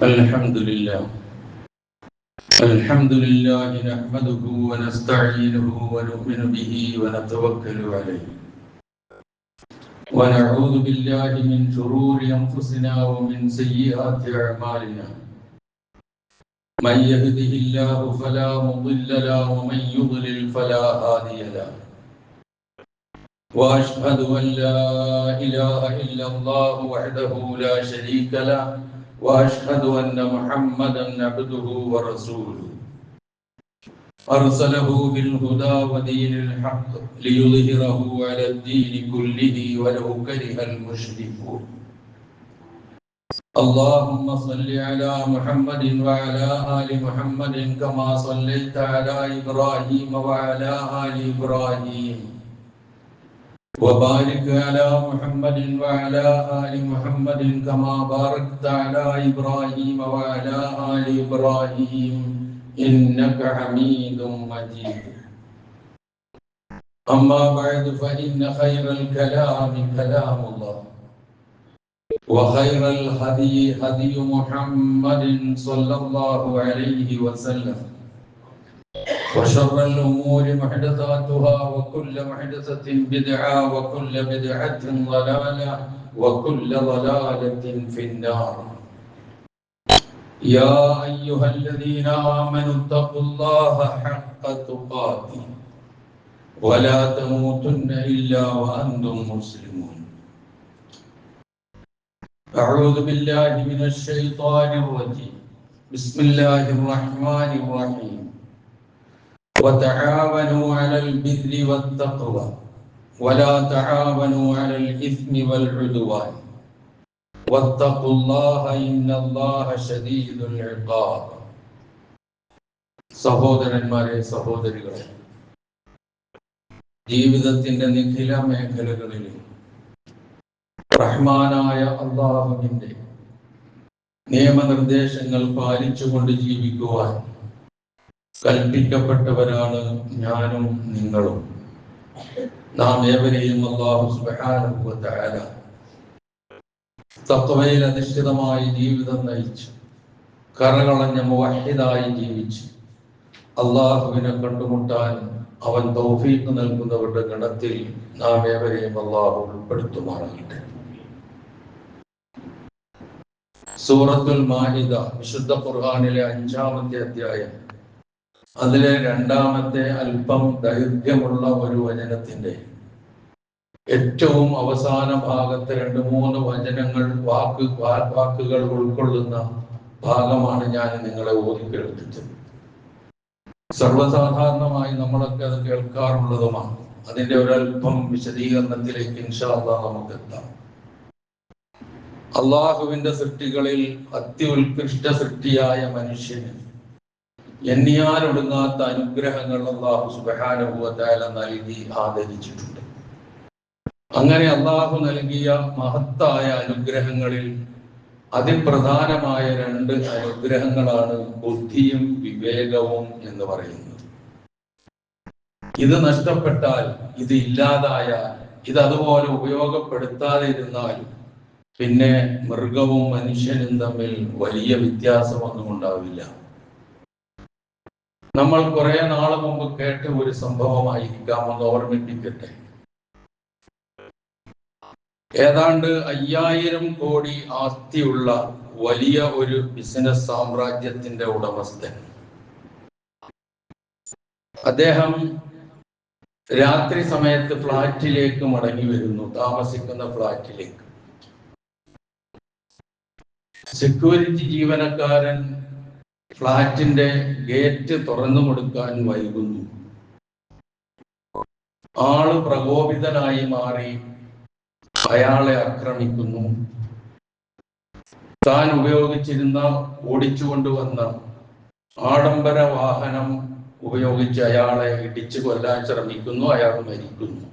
الحمد لله نحمده ونستعينه ونؤمن به ونتوكل عليه ونعوذ بالله من شرور أنفسنا ومن سيئات أعمالنا من يهده الله فلا مضل له ومن يضلل فلا هادي له وأشهد أن لا إله إلا الله وحده لا شريك له وأشهد أن محمدا عبده ورسوله أرسله بالهدى ودين الحق ليظهره على الدين كله ولو كره المشركون اللهم صل على محمد وعلى آل محمد كما صليت على إبراهيم وعلى آل إبراهيم وبارك على محمد وعلى آل محمد كما باركت على إبراهيم وعلى آل إبراهيم إنك حميد مجيد أما بعد فإن خير الكلام كلام الله وخير الهدي هدي محمد صلى الله عليه وسلم وشر الأمور محدثاتها وكل محدثة بدعة وكل بدعة ضلالة وكل ضلالة في النار يا أيها الذين آمنوا اتقوا الله حق تقاته ولا تموتن إلا وأنتم مسلمون أعوذ بالله من الشيطان الرجيم بسم الله الرحمن الرحيم وتعاونوا على البر والتقوى ولا تعاونوا على الإثم والعدوان واتقوا الله إن الله شديد العقاب സഹോദരന്മാരെ സഹോദരികളെ ജീവിതത്തിന്റെ നിഖില മേഖലകളിലും റഹ്മാനായ അല്ലാഹുവിന്റെ നിയമനിർദ്ദേശങ്ങൾ പാലിച്ചുകൊണ്ട് ജീവിക്കുവാൻ കൽപ്പിക്കപ്പെട്ടവരാണ് ഞാനും നിങ്ങളും. നാം ഏവരെയും അല്ലാഹു സുബ്ഹാനഹു വ തആല തഖ്വയിൽ അധിഷ്ഠിതമായി ജീവിതം നയിച്ച് കറകളഞ്ഞ മുവഹിദായി ജീവിച്ച് അല്ലാഹുവിനെ കണ്ടുമുട്ടാൻ അവൻ തൗഫീഖ് നൽകുന്നവരുടെ ഗണത്തിൽ നാം ഏവരെയും അല്ലാഹു ഉൾപ്പെടുത്തുമാറാകട്ടെ. സൂറത്തുൽ മാഇദ വിശുദ്ധ ഖുർആനിലെ 5-ാമത്തെ അധ്യായം, അതിലെ 2-ാമത്തെ അല്പം ദൈർഘ്യമുള്ള ഒരു വചനത്തിന്റെ ഏറ്റവും അവസാന ഭാഗത്ത് 2-3 വചനങ്ങൾ വാക്കുകൾ ഉൾക്കൊള്ളുന്ന ഭാഗമാണ് ഞാൻ നിങ്ങളെ ഓതിക്കേൾപ്പിച്ചത്. സർവ്വസാധാരണമായി നമ്മളൊക്കെ അത് കേൾക്കാറുള്ളതുമാണ്. അതിന്റെ ഒരല്പം വിശദീകരണത്തിലേക്ക് ഇൻഷാ അല്ലാഹ് നമുക്ക് എത്താം. അള്ളാഹുവിന്റെ സൃഷ്ടികളിൽ അത്യുത്കൃഷ്ട സൃഷ്ടിയായ മനുഷ്യന് എണ്ണിയാലൊടുങ്ങാത്ത അനുഗ്രഹങ്ങൾ അല്ലാഹു സുബ്ഹാനഹു വ തആല നൽകി ആദരിച്ചിട്ടുണ്ട്. അങ്ങനെ അല്ലാഹു നൽകിയ മഹത്തായ അനുഗ്രഹങ്ങളിൽ അതിപ്രധാനമായ 2 അനുഗ്രഹങ്ങളാണ് ബുദ്ധിയും വിവേകവും എന്ന് പറയുന്നത്. ഇത് നഷ്ടപ്പെട്ടാൽ, ഇത് ഇല്ലാതായാൽ, ഇത് അതുപോലെ ഉപയോഗപ്പെടുത്താതെ ഇരുന്നാൽ പിന്നെ മൃഗവും മനുഷ്യനും തമ്മിൽ വലിയ വ്യത്യാസമൊന്നും ഉണ്ടാവില്ല. നമ്മൾ കുറെ നാള് മുമ്പ് കേട്ട ഒരു സംഭവമായിരിക്കാമെന്ന് ഓർമ്മിപ്പിക്കട്ടെ. ഏതാണ്ട് 5000 കോടി ആസ്തിയുള്ള വലിയ ഒരു ബിസിനസ് സാമ്രാജ്യത്തിന്റെ ഉടമസ്ഥൻ. അദ്ദേഹം രാത്രി സമയത്ത് ഫ്ലാറ്റിലേക്ക് മടങ്ങി വരുന്നു, താമസിക്കുന്ന ഫ്ലാറ്റിലേക്ക്. സെക്യൂരിറ്റി ജീവനക്കാരൻ ഫ്ലാറ്റിന്റെ ഗേറ്റ് തുറന്നു കൊടുക്കാൻ വൈകുന്നു. ആള് പ്രകോപിതനായി മാറി അയാളെ ആക്രമിക്കുന്നു. താൻ ഉപയോഗിച്ചിരുന്ന ഓടിച്ചുകൊണ്ടുവന്ന ആഡംബര വാഹനം ഉപയോഗിച്ച് അയാളെ ഇടിച്ചു കൊല്ലാൻ ശ്രമിക്കുന്നു. അയാൾ മരിക്കുന്നു.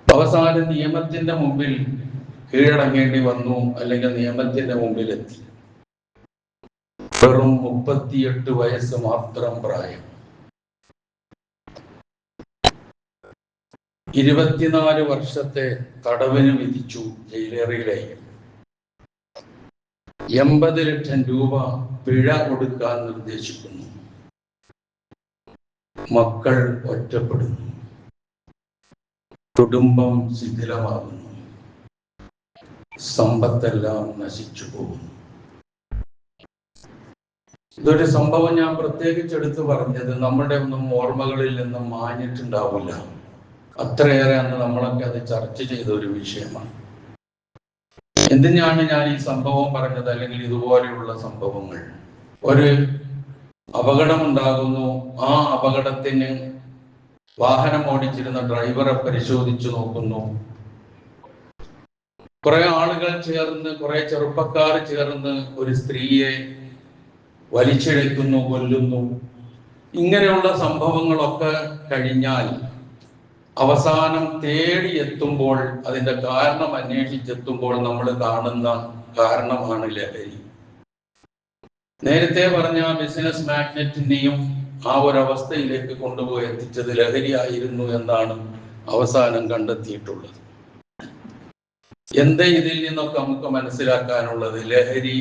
അവസാനം നിയമത്തിന്റെ മുമ്പിൽ കീഴടങ്ങേണ്ടി വന്നു, അല്ലെങ്കിൽ നിയമത്തിന്റെ മുമ്പിലെത്തി. വെറും 38 വയസ്സ് മാത്രം പ്രായം. 24 വർഷത്തെ തടവിന് വിധിച്ചു ജയിലേറിയിലേക്ക്. 80 ലക്ഷം രൂപ പിഴ കൊടുക്കാൻ നിർദ്ദേശിക്കുന്നു. മക്കൾ ഒറ്റപ്പെടുന്നു, കുടുംബം ശിഥിലമാകുന്നു, സമ്പത്തെല്ലാം നശിച്ചു പോകുന്നു. ഇതൊരു സംഭവം ഞാൻ പ്രത്യേകിച്ച് എടുത്തു പറഞ്ഞത് നമ്മുടെ ഒന്നും ഓർമ്മകളിൽ നിന്നും മാഞ്ഞിട്ടുണ്ടാവില്ല. അത്രയേറെ അന്ന് നമ്മളൊക്കെ അത് ചർച്ച ചെയ്ത ഒരു വിഷയമാണ്. എന്തിനാണ് ഞാൻ ഈ സംഭവം പറഞ്ഞത്? അല്ലെങ്കിൽ ഇതുപോലെയുള്ള സംഭവങ്ങൾ, ഒരു അപകടമുണ്ടാകുന്നു, ആ അപകടത്തിന് വാഹനം ഓടിച്ചിരുന്ന ഡ്രൈവറെ പരിശോധിച്ചു നോക്കുന്നു, കുറെ ആളുകൾ ചേർന്ന്, കുറെ ചെറുപ്പക്കാർ ചേർന്ന് ഒരു സ്ത്രീയെ വലിച്ചിഴയ്ക്കുന്നു, കൊല്ലുന്നു. ഇങ്ങനെയുള്ള സംഭവങ്ങളൊക്കെ കഴിഞ്ഞാൽ അവസാനം തേടിയെത്തുമ്പോൾ, അതിന്റെ കാരണം അന്വേഷിച്ചെത്തുമ്പോൾ നമ്മൾ കാണുന്ന കാരണമാണ് ലഹരി. നേരത്തെ പറഞ്ഞ ബിസിനസ് മാഗ്നറ്റിനെയും ആ ഒരവസ്ഥയിലേക്ക് കൊണ്ടുപോയി എത്തിച്ചത് ലഹരിയായിരുന്നു എന്നാണ് അവസാനം കണ്ടെത്തിയിട്ടുള്ളത്. എന്താ ഇതിൽ നിന്നൊക്കെ നമുക്ക് മനസ്സിലാക്കാനുള്ളത്? ലഹരി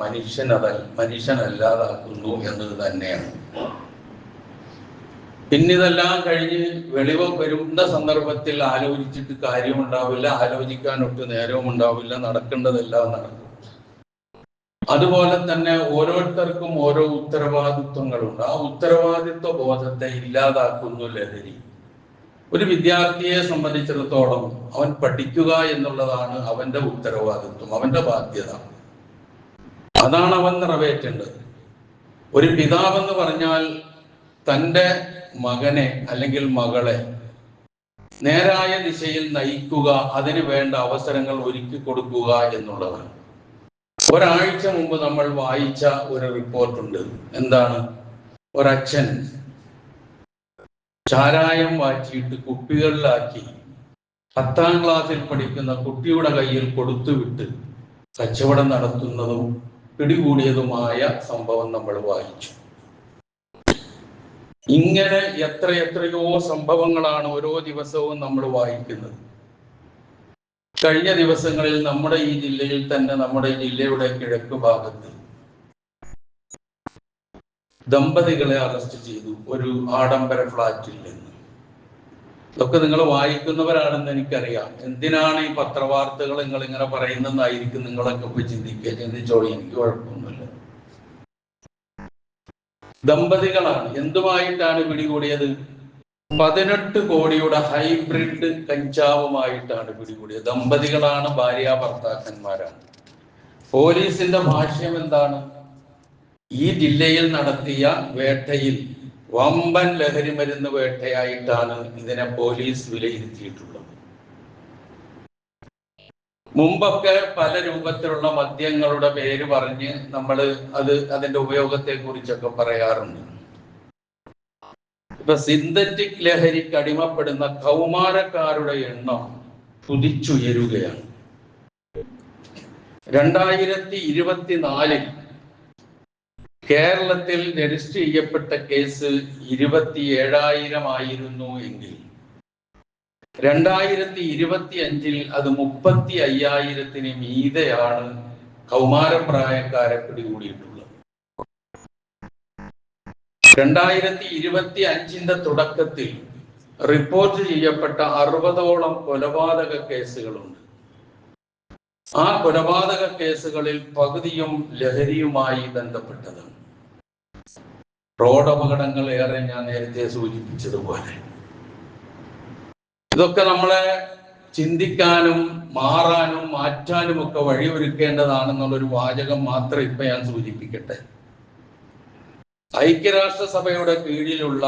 മനുഷ്യനല്ലാതാക്കുന്നു എന്നത് തന്നെയാണ്. പിന്നിതെല്ലാം കഴിഞ്ഞ് വെളിവ് വരുന്ന സന്ദർഭത്തിൽ ആലോചിച്ചിട്ട് കാര്യമുണ്ടാവില്ല, ആലോചിക്കാനൊട്ട് നേരവും ഉണ്ടാവില്ല, നടക്കേണ്ടതെല്ലാം നടക്കും. അതുപോലെ തന്നെ ഓരോരുത്തർക്കും ഓരോ ഉത്തരവാദിത്വങ്ങളുണ്ട്. ആ ഉത്തരവാദിത്വ ബോധത്തെ ഇല്ലാതാക്കുന്നു ലഹരി. ഒരു വിദ്യാർത്ഥിയെ സംബന്ധിച്ചിടത്തോളം അവൻ പഠിക്കുക എന്നുള്ളതാണ് അവന്റെ ഉത്തരവാദിത്വം, അവന്റെ ബാധ്യത. അതാണ് അവൻ നിറവേറ്റേണ്ടത്. ഒരു പിതാവെന്ന് പറഞ്ഞാൽ തൻ്റെ മകനെ അല്ലെങ്കിൽ മകളെ നേരായ ദിശയിൽ നയിക്കുക, അതിന് വേണ്ട അവസരങ്ങൾ ഒരുക്കി കൊടുക്കുക എന്നുള്ളതാണ്. ഒരാഴ്ച മുമ്പ് നമ്മൾ വായിച്ച ഒരു റിപ്പോർട്ടുണ്ട്. എന്താണ്? ഒരച്ഛൻ ചാരായം വാറ്റിയിട്ട് കുപ്പികളിലാക്കി 10ാം ക്ലാസ്സിൽ പഠിക്കുന്ന കുട്ടിയുടെ കയ്യിൽ കൊടുത്തുവിട്ട് കച്ചവടം നടത്തുന്നതും പിടികൂടിയതുമായ സംഭവം നമ്മൾ വായിച്ചു. ഇങ്ങനെ എത്രയോ സംഭവങ്ങളാണ് ഓരോ ദിവസവും നമ്മൾ വായിക്കുന്നത്. കഴിഞ്ഞ ദിവസങ്ങളിൽ നമ്മുടെ ഈ ജില്ലയിൽ തന്നെ, നമ്മുടെ ഈ ജില്ലയുടെ കിഴക്ക് ഭാഗത്ത് ദമ്പതികളെ അറസ്റ്റ് ചെയ്തു ഒരു ആഡംബര ഫ്ലാറ്റിൽ നിന്ന്. ഇതൊക്കെ നിങ്ങൾ വായിക്കുന്നവരാണെന്ന് എനിക്കറിയാം. എന്തിനാണ് ഈ പത്രവാർത്തകൾ നിങ്ങൾ ഇങ്ങനെ പറയുന്നതെന്നായിരിക്കും നിങ്ങളൊക്കെ പോയി ചിന്തിച്ചോളി, എനിക്ക് കുഴപ്പമൊന്നുമില്ല. ദമ്പതികളാണ്. എന്തുമായിട്ടാണ് പിടികൂടിയത്? 18 കോടിയുടെ ഹൈബ്രിഡ് കഞ്ചാവുമായിട്ടാണ് പിടികൂടിയത്. ദമ്പതികളാണ്, ഭാര്യ ഭർത്താക്കന്മാരാണ്. പോലീസിന്റെ ഭാഷ്യം എന്താണ്? ഈ ജില്ലയിൽ നടത്തിയ വേട്ടയിൽ വമ്പൻ ലഹരി മരുന്ന് വേട്ടയായിട്ടാണ് ഇതിനെ പോലീസ് വിലയിരുത്തിയിട്ടുള്ളത്. മുമ്പൊക്കെ പല രൂപത്തിലുള്ള മദ്യങ്ങളുടെ പേര് പറഞ്ഞ് നമ്മൾ അതിന്റെ ഉപയോഗത്തെ കുറിച്ചൊക്കെ പറയാറുണ്ട്. ഇപ്പൊ സിന്തറ്റിക് ലഹരിക്ക് അടിമപ്പെടുന്ന കൗമാരക്കാരുടെ എണ്ണം കുതിച്ചുയരുകയാണ്. 2024 കേരളത്തിൽ രജിസ്റ്റർ ചെയ്യപ്പെട്ട കേസ് 27,000 ആയിരുന്നു എങ്കിൽ 2025 അത് 35,000 മീതെയാണ് കൗമാരപ്രായക്കാരെ പിടികൂടിയിട്ടുള്ളത്. 2025 തുടക്കത്തിൽ റിപ്പോർട്ട് ചെയ്യപ്പെട്ട 60ഓളം കൊലപാതക കേസുകളുണ്ട്. ആ കൊലപാതക കേസുകളിൽ പകുതിയും ലഹരിയുമായി ബന്ധപ്പെട്ടതാണ്. റോഡ് അപകടങ്ങൾ ഏറെ ഞാൻ നേരത്തെ സൂചിപ്പിച്ചതുപോലെ. ഇതൊക്കെ നമ്മളെ ചിന്തിക്കാനും മാറാനും മാറ്റാനും ഒക്കെ വഴിയൊരുക്കേണ്ടതാണെന്നുള്ളൊരു വാചകം മാത്രം ഇപ്പൊ ഞാൻ സൂചിപ്പിക്കട്ടെ. ഐക്യരാഷ്ട്രസഭയുടെ കീഴിലുള്ള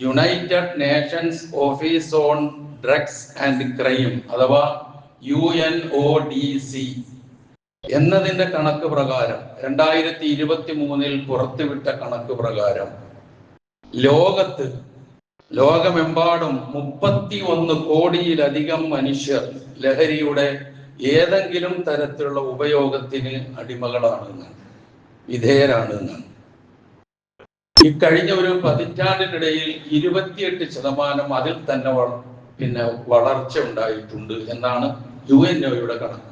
United Nations office on drugs and crime അഥവാ UNODC എന്നതിന്റെ കണക്ക് പ്രകാരം 2023 പുറത്തുവിട്ട കണക്ക് പ്രകാരം ലോകമെമ്പാടും 31 കോടിയിലധികം മനുഷ്യർ ലഹരിയുടെ ഏതെങ്കിലും തരത്തിലുള്ള ഉപയോഗത്തിന് അടിമകളാണെന്നാണ്, വിധേയരാണെന്നാണ്. ഈ കഴിഞ്ഞ ഒരു പതിറ്റാണ്ടിനിടയിൽ 28% അതിൽ തന്നെ വളർച്ച ഉണ്ടായിട്ടുണ്ട് എന്നാണ് UNOയുടെ കണക്ക്.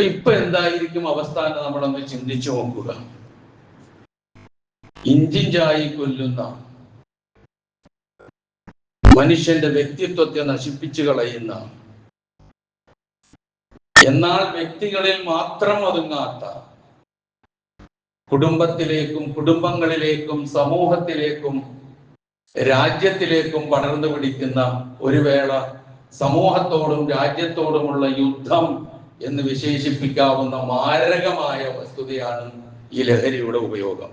ഇപ്പൊ എന്തായിരിക്കും അവസ്ഥ എന്ന് നമ്മളൊന്ന് ചിന്തിച്ചു നോക്കുക. ഇഞ്ചിഞ്ചായി കൊല്ലുന്ന, മനുഷ്യന്റെ വ്യക്തിത്വത്തെ നശിപ്പിച്ചു കളയുന്ന, എന്നാൽ വ്യക്തികളിൽ മാത്രം ഒതുങ്ങാത്ത, കുടുംബത്തിലേക്കും കുടുംബങ്ങളിലേക്കും സമൂഹത്തിലേക്കും രാജ്യത്തിലേക്കും പടർന്നു പിടിക്കുന്ന ഒരു വേള സമൂഹത്തോടും രാജ്യത്തോടുമുള്ള യുദ്ധം എന്ന് വിശേഷിപ്പിക്കാവുന്ന മാരകമായ വസ്തുതയാണ് ഈ ലഹരിയുടെ ഉപയോഗം.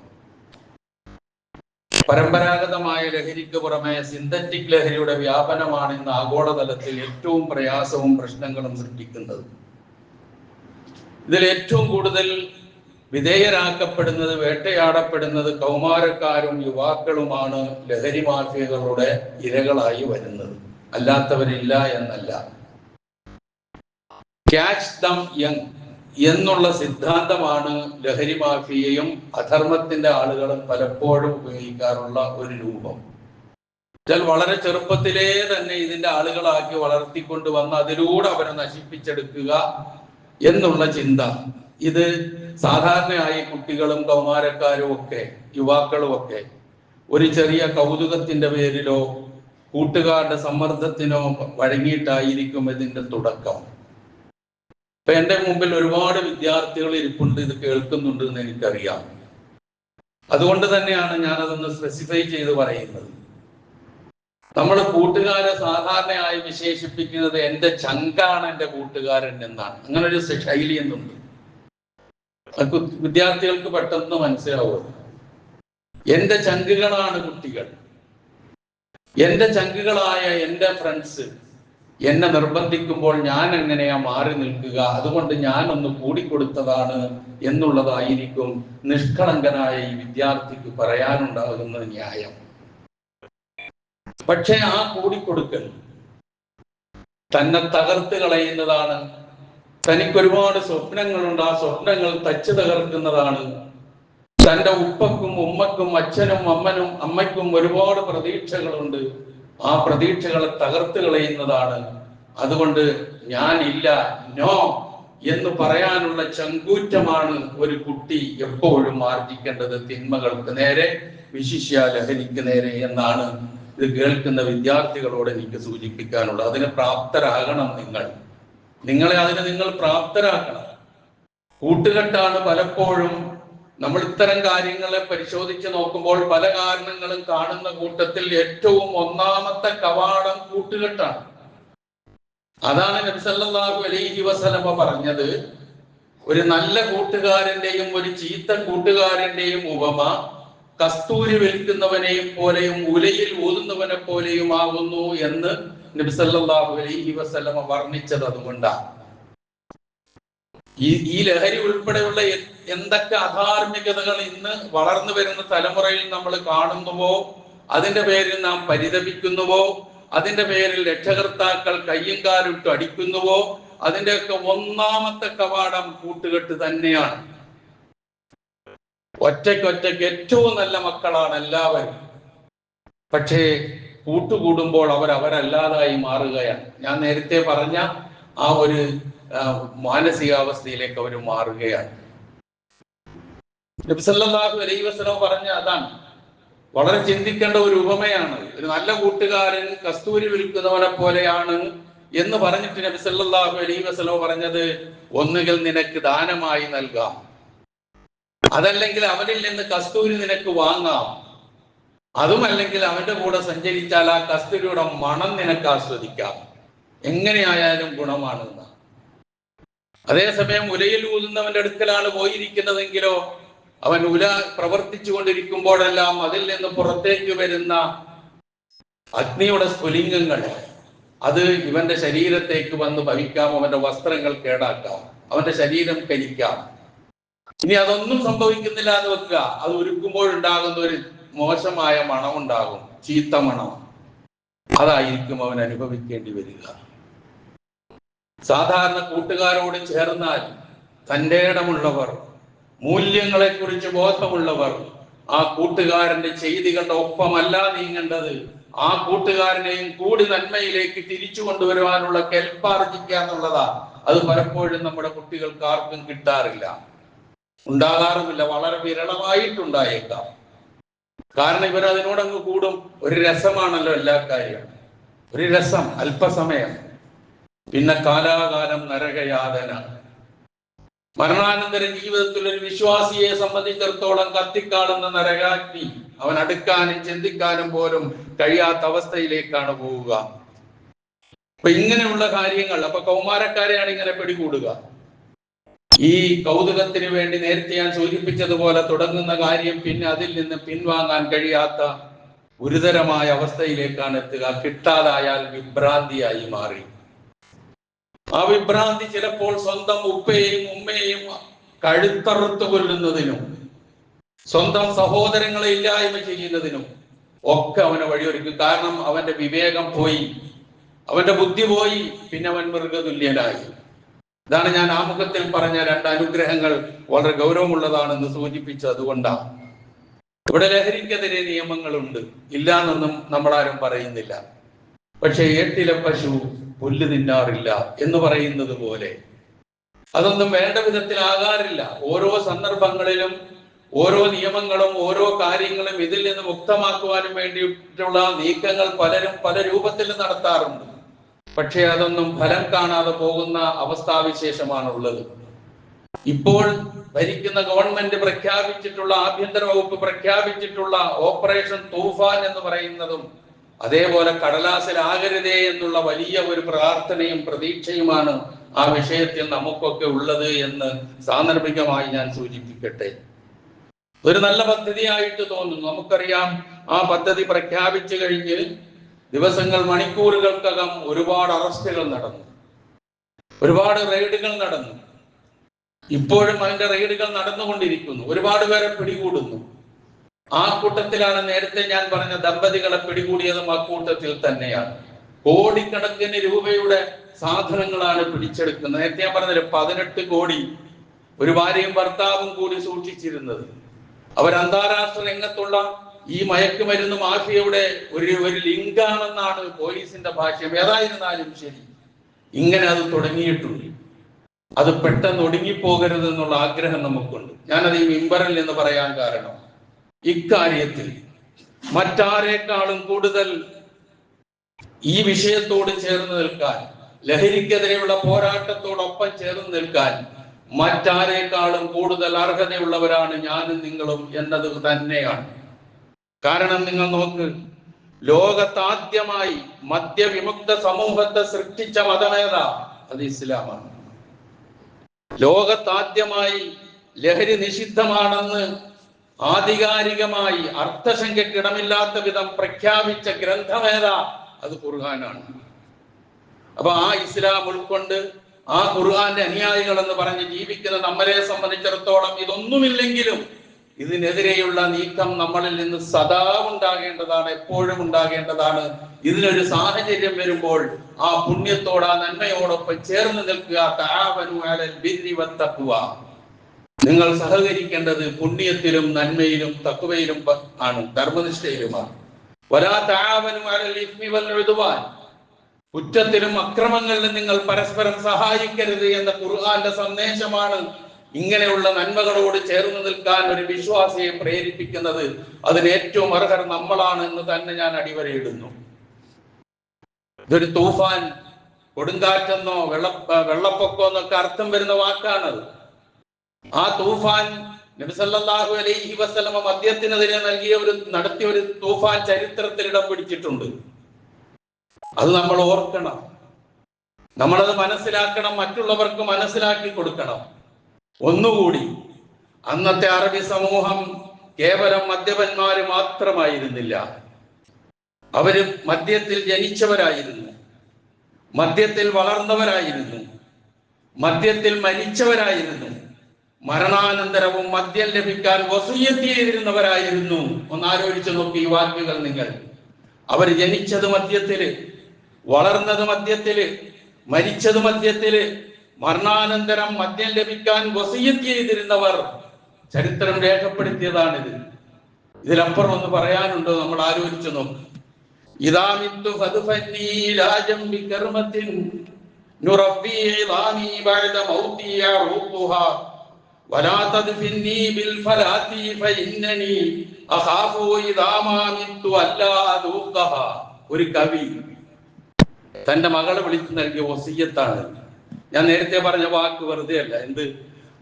പരമ്പരാഗതമായ ലഹരിക്ക് പുറമെ സിന്തറ്റിക് ലഹരിയുടെ വ്യാപനമാണ് ഇന്ന് ആഗോളതലത്തിൽ ഏറ്റവും പ്രയാസവും പ്രശ്നങ്ങളും സൃഷ്ടിക്കുന്നത്. ഇതിൽ ഏറ്റവും കൂടുതൽ വിധേയരാക്കപ്പെടുന്നത്, വേട്ടയാടപ്പെടുന്നത് കൗമാരക്കാരും യുവാക്കളുമാണ് ലഹരി മാഫിയകളുടെ ഇരകളായി വരുന്നത്. അല്ലാത്തവരില്ല എന്നല്ല. ക്യാച്ച് ദം യങ് എന്നുള്ള സിദ്ധാന്തമാണ് ലഹരി മാഫിയയും അധർമ്മത്തിന്റെ ആളുകളും പലപ്പോഴും ഉപയോഗിക്കാറുള്ള ഒരു രൂപം. വളരെ ചെറുപ്പത്തിലേ തന്നെ ഇതിന്റെ ആളുകളാക്കി വളർത്തിക്കൊണ്ടുവന്ന് അതിലൂടെ അവരെ നശിപ്പിച്ചെടുക്കുക എന്നുള്ള ചിന്ത. ഇത് സാധാരണയായി കുട്ടികളും കൗമാരക്കാരും ഒക്കെ യുവാക്കളും ഒക്കെ ഒരു ചെറിയ കൗതുകത്തിന്റെ പേരിലോ കൂട്ടുകാരുടെ സമ്മർദ്ദത്തിനോ വഴങ്ങിയിട്ടായിരിക്കും ഇതിന്റെ തുടക്കം. ഇപ്പൊ എൻ്റെ മുമ്പിൽ ഒരുപാട് വിദ്യാർത്ഥികൾ ഇരിപ്പുണ്ട്, ഇത് കേൾക്കുന്നുണ്ട് എന്ന് എനിക്കറിയാം. അതുകൊണ്ട് തന്നെയാണ് ഞാനതൊന്ന് സ്പെസിഫൈ ചെയ്ത് പറയുന്നത്. നമ്മൾ കൂട്ടുകാരെ സാധാരണയായി വിശേഷിപ്പിക്കുന്നത് എൻ്റെ ചങ്കാണ് എൻ്റെ കൂട്ടുകാരൻ എന്നാണ്. അങ്ങനെ ഒരു ശൈലി എന്നുണ്ട്. വിദ്യാർത്ഥികൾക്ക് പെട്ടെന്ന് മനസ്സിലാവും. എൻ്റെ ചങ്കുകളാണ് കുട്ടികൾ, എൻ്റെ ചങ്കുകളായ എൻ്റെ ഫ്രണ്ട്സ് എന്നെ നിർബന്ധിക്കുമ്പോൾ ഞാൻ എങ്ങനെയാ മാറി നിൽക്കുക, അതുകൊണ്ട് ഞാൻ ഒന്ന് കൂടിക്കൊടുത്തതാണ് എന്നുള്ളതായിരിക്കും നിഷ്കളങ്കനായ ഈ വിദ്യാർത്ഥിക്ക് പറയാനുണ്ടാകുന്ന ന്യായം. പക്ഷെ ആ കൂടിക്കൊടുക്കൽ തന്നെ തകർത്ത് കളയുന്നതാണ്. തനിക്കൊരുപാട് സ്വപ്നങ്ങളുണ്ട്, ആ സ്വപ്നങ്ങൾ തച്ചു തകർക്കുന്നതാണ്. തൻ്റെ ഉപ്പക്കും ഉമ്മക്കും അച്ഛനും അമ്മയ്ക്കും ഒരുപാട് പ്രതീക്ഷകളുണ്ട്, ആ പ്രതീക്ഷകളെ തകർത്ത് കളയുന്നതാണ്. അതുകൊണ്ട് ഞാനില്ല, നോ എന്ന് പറയാനുള്ള ചങ്കൂറ്റമാണ് ഒരു കുട്ടി എപ്പോഴും ആർജിക്കേണ്ടത്, തിന്മകൾക്ക് നേരെ, വിശിഷ്യ ലഹരിക്ക് നേരെ എന്നാണ് ഇത് കേൾക്കുന്ന വിദ്യാർത്ഥികളോട് എനിക്ക് സൂചിപ്പിക്കാനുള്ളത്. അതിന് പ്രാപ്തരാകണം നിങ്ങളെ അതിന് നിങ്ങൾ പ്രാപ്തരാക്കണം. കൂട്ടുകെട്ടാണ് പലപ്പോഴും നമ്മൾ ഇത്തരം കാര്യങ്ങളെ പരിശോധിച്ച് നോക്കുമ്പോൾ പല കാരണങ്ങളും കാണുന്ന കൂട്ടത്തിൽ ഏറ്റവും ഒന്നാമത്തെ കവാടം കൂട്ടുകെട്ടാണ്. അതാണ് നബി സല്ലല്ലാഹു അലൈഹി വസല്ലമ പറഞ്ഞത്, ഒരു നല്ല കൂട്ടുകാരന്റെയും ഒരു ചീത്ത കൂട്ടുകാരന്റെയും ഉപമ കസ്തൂരി വിൽക്കുന്നവനെയും പോലെയും ഉലയിൽ ഊതുന്നവനെ പോലെയും ആകുന്നു എന്ന് നബി സല്ലല്ലാഹു അലൈഹി വസല്ലമ വർണ്ണിച്ചത് അതുകൊണ്ടാണ്. ഈ ലഹരി ഉൾപ്പെടെയുള്ള എന്തൊക്കെ അധാർമികതകൾ ഇന്ന് വളർന്നു വരുന്ന തലമുറയിൽ നമ്മൾ കാണുന്നുവോ, അതിന്റെ പേരിൽ നാം പരിതപിക്കുന്നുവോ, അതിന്റെ പേരിൽ രക്ഷകർത്താക്കൾ കയ്യും കാലിട്ട് അടിക്കുന്നുവോ, അതിന്റെയൊക്കെ ഒന്നാമത്തെ കവാടം കൂട്ടുകെട്ട് തന്നെയാണ്. ഒറ്റയ്ക്ക് ഏറ്റവും നല്ല മക്കളാണ് എല്ലാവരും. പക്ഷേ കൂട്ടുകൂടുമ്പോൾ അവരല്ലാതായി മാറുകയാണ്. ഞാൻ നേരത്തെ പറഞ്ഞ ആ ഒരു മാനസികാവസ്ഥയിലേക്ക് അവർ മാറുകയാണ്. നബി സല്ലല്ലാഹു അലൈഹി വസല്ലം പറഞ്ഞ അതാണ്. വളരെ ചിന്തിക്കേണ്ട ഒരു ഉപമയാണ്. ഒരു നല്ല കൂട്ടുകാരൻ കസ്തൂരി വിൽക്കുന്നവനെ പോലെയാണ് എന്ന് പറഞ്ഞിട്ട് നബി സല്ലല്ലാഹു അലൈഹി വസല്ലം പറഞ്ഞത്, ഒന്നുകിൽ നിനക്ക് ദാനമായി നൽകാം, അതല്ലെങ്കിൽ അവനിൽ നിന്ന് കസ്തൂരി നിനക്ക് വാങ്ങാം, അതുമല്ലെങ്കിൽ അവന്റെ കൂടെ സഞ്ചരിച്ചാൽ ആ കസ്തൂരിയുടെ മണം നിനക്ക് ആസ്വദിക്കാം. എങ്ങനെയായാലും ഗുണമാണെന്ന്. അതേസമയം ഉലയിൽ ഊതുന്നവന്റെ അടുക്കലാണ് പോയിരിക്കുന്നതെങ്കിലോ അവൻ ഉല പ്രവർത്തിച്ചു കൊണ്ടിരിക്കുമ്പോഴെല്ലാം അതിൽ നിന്ന് പുറത്തേക്ക് വരുന്ന അഗ്നിയുടെ സ്ഫുലിംഗങ്ങൾ അത് ഇവന്റെ ശരീരത്തേക്ക് വന്ന് ഭവിക്കാം, അവന്റെ വസ്ത്രങ്ങൾ കേടാക്കാം, അവന്റെ ശരീരം കരിക്കാം. ഇനി അതൊന്നും സംഭവിക്കുന്നില്ല എന്ന് വെക്കുക, അത് ഉരുക്കുമ്പോഴുണ്ടാകുന്ന ഒരു മോശമായ മണമുണ്ടാകും, ചീത്ത മണം. അതായിരിക്കും അവൻ അനുഭവിക്കേണ്ടി വരിക. സാധാരണ കൂട്ടുകാരോട് ചേർന്നാൽ തൻ്റെ ഇടമുള്ളവർ, മൂല്യങ്ങളെ കുറിച്ച് ബോധമുള്ളവർ, ആ കൂട്ടുകാരന്റെ ചെയ്തികളുടെ ഒപ്പമല്ല നീങ്ങേണ്ടത്, ആ കൂട്ടുകാരനെയും കൂടി നന്മയിലേക്ക് തിരിച്ചു കൊണ്ടുവരുവാനുള്ള കെൽപ്പാർജിക്കുക എന്നുള്ളതാണ്. അത് പലപ്പോഴും നമ്മുടെ കുട്ടികൾക്ക് ആർക്കും കിട്ടാറില്ല, ഉണ്ടാകാറുമില്ല, വളരെ വിരളമായിട്ടുണ്ടായേക്കാം. കാരണം ഇവരതിനോടങ്ങ് കൂടും. ഒരു രസമാണല്ലോ എല്ലാ കാര്യം, ഒരു രസം, അല്പസമയം, പിന്നെ കാലാകാലം നരകയാതന. മരണാനന്തര ജീവിതത്തിൽ ഒരു വിശ്വാസിയെ സംബന്ധിച്ചിടത്തോളം കത്തിക്കാളുന്ന നരകാഗ്നി, അവൻ അടുക്കാനും ചിന്തിക്കാനും പോലും കഴിയാത്ത അവസ്ഥയിലേക്കാണ് പോവുക. അപ്പൊ ഇങ്ങനെയുള്ള കാര്യങ്ങൾ, അപ്പൊ കൗമാരക്കാരെയാണ് ഇങ്ങനെ പിടികൂടുക. ഈ കൗതുകത്തിന് വേണ്ടി നേരത്തെ ഞാൻ സൂചിപ്പിച്ചതുപോലെ തുടങ്ങുന്ന കാര്യം പിന്നെ അതിൽ നിന്ന് പിൻവാങ്ങാൻ കഴിയാത്ത ഗുരുതരമായ അവസ്ഥയിലേക്കാണ് എത്തുക. കിട്ടാതായാൽ വിഭ്രാന്തിയായി മാറി. ആ വിഭ്രാന്തി ചിലപ്പോൾ സ്വന്തം ഉപ്പയെയും ഉമ്മയെയും കഴുത്തറുത്ത് കൊല്ലുന്നതിനും സ്വന്തം സഹോദരങ്ങളെ ഇല്ലായ്മ ചെയ്യുന്നതിനും ഒക്കെ അവനെ വഴിയൊരുക്കും. കാരണം അവന്റെ വിവേകം പോയി, അവന്റെ ബുദ്ധി പോയി, പിന്നെ അവൻ മൃഗതുല്യനായി. ഇതാണ് ഞാൻ ആമുഖത്തിൽ പറഞ്ഞ 2 അനുഗ്രഹങ്ങൾ വളരെ ഗൗരവമുള്ളതാണെന്ന് സൂചിപ്പിച്ചത്. അതുകൊണ്ടാണ് ഇവിടെ ലഹരിക്കെതിരെ നിയമങ്ങളുണ്ട്, ഇല്ല എന്നൊന്നും നമ്മളാരും പറയുന്നില്ല. പക്ഷെ ഏട്ടിലെ പശു പുല്ല് തിന്നാറില്ല എന്ന് പറയുന്നത് പോലെ അതൊന്നും വേണ്ട വിധത്തിലാകാറില്ല. ഓരോ സന്ദർഭങ്ങളിലും ഓരോ നിയമങ്ങളും ഓരോ കാര്യങ്ങളും ഇതിൽ നിന്ന് മുക്തമാക്കുവാനും വേണ്ടിയിട്ടുള്ള നീക്കങ്ങൾ പലരും പല രൂപത്തിൽ നടത്താറുണ്ട്. പക്ഷെ അതൊന്നും ഫലം കാണാതെ പോകുന്ന അവസ്ഥാവിശേഷമാണുള്ളത്. ഇപ്പോൾ ഭരിക്കുന്ന ഗവൺമെന്റ് പ്രഖ്യാപിച്ചിട്ടുള്ള, ആഭ്യന്തര വകുപ്പ് പ്രഖ്യാപിച്ചിട്ടുള്ള ഓപ്പറേഷൻ തൂഫാൻ എന്ന് പറയുന്നതും അതേപോലെ കടലാസിലാകരുതേ എന്നുള്ള വലിയ ഒരു പ്രാർത്ഥനയും പ്രതീക്ഷയുമാണ് ആ വിഷയത്തിൽ നമുക്കൊക്കെ ഉള്ളത് എന്ന് സാന്ദർഭികമായി ഞാൻ സൂചിപ്പിക്കട്ടെ. ഒരു നല്ല പദ്ധതിയായിട്ട് തോന്നുന്നു. നമുക്കറിയാം, ആ പദ്ധതി പ്രഖ്യാപിച്ചു കഴിഞ്ഞ് ദിവസങ്ങൾ, മണിക്കൂറുകൾക്കകം ഒരുപാട് അറസ്റ്റുകൾ നടന്നു, ഒരുപാട് റെയ്ഡുകൾ നടന്നു. ഇപ്പോഴും അതിന്റെ റെയ്ഡുകൾ നടന്നുകൊണ്ടിരിക്കുന്നു, ഒരുപാട് പേരെ പിടികൂടുന്നു. ആ കൂട്ടത്തിലാണ് നേരത്തെ ഞാൻ പറഞ്ഞ ദമ്പതികളെ പിടികൂടിയതും ആ കൂട്ടത്തിൽ തന്നെയാണ്. കോടിക്കണക്കിന് രൂപയുടെ സാധനങ്ങളാണ് പിടിച്ചെടുക്കുന്നത്. നേരത്തെ ഞാൻ പറഞ്ഞത് 18 കോടി ഒരു ഭാര്യയും ഭർത്താവും കൂടി സൂക്ഷിച്ചിരുന്നത്. അവർ അന്താരാഷ്ട്ര രംഗത്തുള്ള ഈ മയക്കുമരുന്ന് മാഫിയയുടെ ഒരു ലിങ്കാണെന്നാണ് പോലീസിന്റെ ഭാഷ്യം. ഏതായിരുന്നാലും ശരി, ഇങ്ങനെ അത് തുടങ്ങിയിട്ടുണ്ട്. അത് പെട്ടെന്ന് ഒടുങ്ങിപ്പോകരുത് എന്നുള്ള ആഗ്രഹം നമുക്കുണ്ട്. ഞാനത് ഈ മിമ്പറിൽ നിന്ന് പറയാൻ കാരണം, ഇക്കാര്യത്തിൽ മറ്റാരേക്കാളും കൂടുതൽ ഈ വിഷയത്തോട് ചേർന്ന് നിൽക്കാൻ, ലഹരിക്കെതിരെയുള്ള പോരാട്ടത്തോടൊപ്പം ചേർന്ന് നിൽക്കാൻ മറ്റാരേക്കാളും കൂടുതൽ അർഹതയുള്ളവരാണ് ഞാനും നിങ്ങളും എന്നത് തന്നെയാണ്. കാരണം നിങ്ങൾ നോക്ക്, ലോകത്താദ്യമായി മദ്യവിമുക്ത സമൂഹത്തെ സൃഷ്ടിച്ച മതമേതാ? അത് ഇസ്ലാമാണ്. ലോകത്താദ്യമായി ലഹരി നിഷിദ്ധമാണെന്ന് ആധികാരികമായി അർത്ഥശങ്കയ്ക്കിടമില്ലാത്ത വിധം പ്രഖ്യാപിച്ച ഗ്രന്ഥമേതാ? അത് ഖുർആനാണ്. അപ്പൊ ആ ഇസ്ലാം ഉൾക്കൊണ്ട് ആ ഖുർആന്റെ അനുയായികൾ എന്ന് പറഞ്ഞ് ജീവിക്കുന്ന നമ്മളെ സംബന്ധിച്ചിടത്തോളം ഇതൊന്നുമില്ലെങ്കിലും ഇതിനെതിരെയുള്ള നീക്കം നമ്മളിൽ നിന്ന് സദാ ഉണ്ടാകേണ്ടതാണ്, എപ്പോഴും ഉണ്ടാകേണ്ടതാണ്. ഇതിനൊരു സാഹചര്യം വരുമ്പോൾ ആ പുണ്യത്തോട്, ആ നന്മയോടൊപ്പം ചേർന്ന് നിൽക്കുക. തആവനു അലൽ ബിർരി വത്തഖ്വ, നിങ്ങൾ സഹകരിക്കേണ്ടത് പുണ്യത്തിലും നന്മയിലും തഖ്വയിലും ആണ്, ധർമ്മനിഷ്ഠയിലുമാണ്. വലാ തആവനു അലൽ ഇസ്മി വൽ ഉദ്വാൻ, കുറ്റത്തിലും അക്രമങ്ങളിലും നിങ്ങൾ പരസ്പരം സഹായിക്കരുത് എന്ന ഖുർആന്റെ സന്ദേശമാണ് ഇങ്ങനെയുള്ള നന്മകളോട് ചേർന്ന് നിൽക്കാൻ ഒരു വിശ്വാസിയെ പ്രേരിപ്പിക്കുന്നത്. അതിന് ഏറ്റവും അർഹർ നമ്മളാണ് എന്ന് തന്നെ ഞാൻ അടിവരയിടുന്നു. ഇതൊരു തൂഫാൻ, കൊടുങ്കാറ്റെന്നോ വെള്ളപ്പൊക്കം എന്നൊക്കെ അർത്ഥം വരുന്ന വാക്കാണത്. ആ തൂഫാൻ നബി സല്ലല്ലാഹു അലൈഹി വസല്ലമ മദ്യത്തിനെതിരെ നടത്തിയ ഒരു തൂഫാൻ ചരിത്രത്തിൽ ഇടം പിടിച്ചിട്ടുണ്ട്. അത് നമ്മൾ ഓർക്കണം, നമ്മളത് മനസ്സിലാക്കണം, മറ്റുള്ളവർക്ക് മനസ്സിലാക്കി കൊടുക്കണം. ഒന്നുകൂടി, അന്നത്തെ അറബി സമൂഹം കേവലം മദ്യപന്മാര് മാത്രമായിരുന്നില്ല. അവര് മദ്യത്തിൽ ജനിച്ചവരായിരുന്നു, മദ്യത്തിൽ വളർന്നവരായിരുന്നു, മദ്യത്തിൽ മരിച്ചവരായിരുന്നു, മരണാനന്തരവും മദ്യം ലഭിക്കാൻ വസിയ്യത്ത് ചെയ്തിരുന്നവരായിരുന്നു. ഒന്നാലോചിച്ചു നോക്കി ഈ വാക്കുകൾ നിങ്ങൾ. അവർ ജനിച്ചത് മദ്യത്തില്, വളർന്നത് മദ്യത്തില്, മരിച്ചത് മദ്യത്തില്, മരണാനന്തരം മദ്യം ലഭിക്കാൻ വസിയ്യത്ത് ചെയ്തിരുന്നവർ. ചരിത്രം രേഖപ്പെടുത്തിയതാണിത്. ഇതിലപ്പുറം ഒന്ന് പറയാനുണ്ടോ? നമ്മൾ ആലോചിച്ചു നോക്ക്. നുറബ്ബി ഇളാമി ബഅദ മൗതി യറൂഖുഹാ വലാ തദ്ഫിന്നി ബിൽ ഫലാത്തി ഫഇന്നനി അഖാഫു ഇദാ മാ മിത്തു അല്ലാ അദൂഖഹാ. ഒരു കവി തന്റെ മകളെ വിളിച്ചു നൽകിയ വസിയ്യത്താണ്. ഞാൻ നേരത്തെ പറഞ്ഞ വാക്ക് വെറുതെ അല്ല. എന്ത്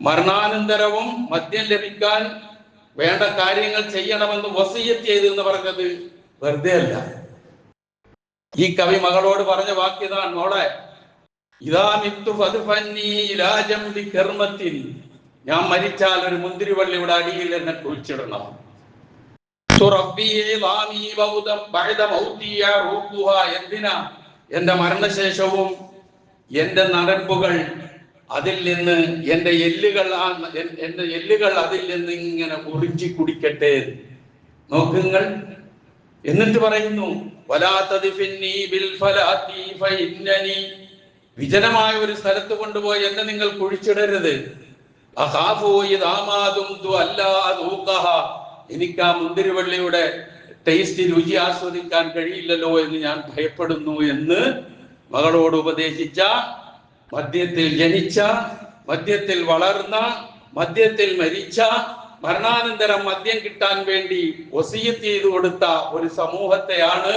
മരണാനന്തരവും മദ്യം ലഭിക്കാൻ വേണ്ട കാര്യങ്ങൾ ചെയ്യണമെന്ന് വസിയ്യത്ത് ചെയ്തു എന്ന് പറഞ്ഞത് വെറുതെ അല്ല. ഈ കവി മകളോട് പറഞ്ഞ വാക്യതാണ്, മോളെ, ഇദാ മിത്തു ഫദ്ഫന്നി ഇലാ ജംബി കർമത്തിൻ, ഞാൻ മരിച്ചാൽ ഒരു മുന്തിരിവള്ളിയുടെ അടിയിൽ എന്നെ കുഴിച്ചിടണം. എന്തിനാ? എന്റെ മരണശേഷവും എന്റെ നടപ്പുകൾ അതിൽ നിന്ന് എന്റെ എല്ലുകൾ അതിൽ നിന്ന് ഇങ്ങനെ ഉറിഞ്ചി കുടിക്കട്ടെ. നോക്കുങ്ങൾ. എന്നിട്ട് പറയുന്നു, വിജനമായ ഒരു സ്ഥലത്ത് കൊണ്ടുപോയി എന്നെ നിങ്ങൾ കുഴിച്ചിടരുത്. എനിക്ക് ആ മുന്തിരിവള്ളിയുടെ ടേസ്റ്റ്, രുചി ആസ്വദിക്കാൻ കഴിയില്ലല്ലോ എന്ന് ഞാൻ ഭയപ്പെടുന്നു എന്ന് മകളോട് ഉപദേശിച്ച, മദ്യത്തിൽ ജനിച്ച, മദ്യത്തിൽ വളർന്ന, മദ്യത്തിൽ മരിച്ച, മരണാനന്തരം മദ്യം കിട്ടാൻ വേണ്ടി വസിയ്യത്ത് ചെയ്തു കൊടുത്ത ഒരു സമൂഹത്തെയാണ്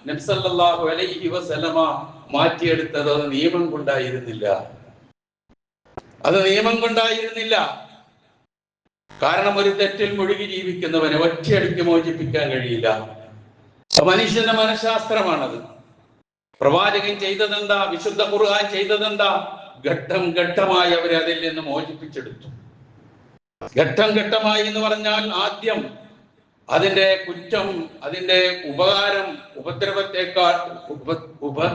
നബി സല്ലല്ലാഹു അലൈഹി വസല്ലമ മാറ്റിയെടുത്തത്. അത് നിയമം കൊണ്ടായിരുന്നില്ല. കാരണം ഒരു തെറ്റിൽ മുഴുകി ജീവിക്കുന്നവനെ ഒറ്റയടിക്ക് മോചിപ്പിക്കാൻ കഴിയില്ല. മനുഷ്യന്റെ മനഃശാസ്ത്രമാണത്. പ്രവാചകൻ ചെയ്തതെന്താ? വിശുദ്ധ ഖുർആൻ ചെയ്തതെന്താ? ഘട്ടം ഘട്ടമായി അവരെ അതിൽ നിന്ന് മോചിപ്പിച്ചെടുത്തു. ഘട്ടം ഘട്ടമായി എന്ന് പറഞ്ഞാൽ ആദ്യം അതിന്റെ കുറ്റം, അതിന്റെ ഉപകാരം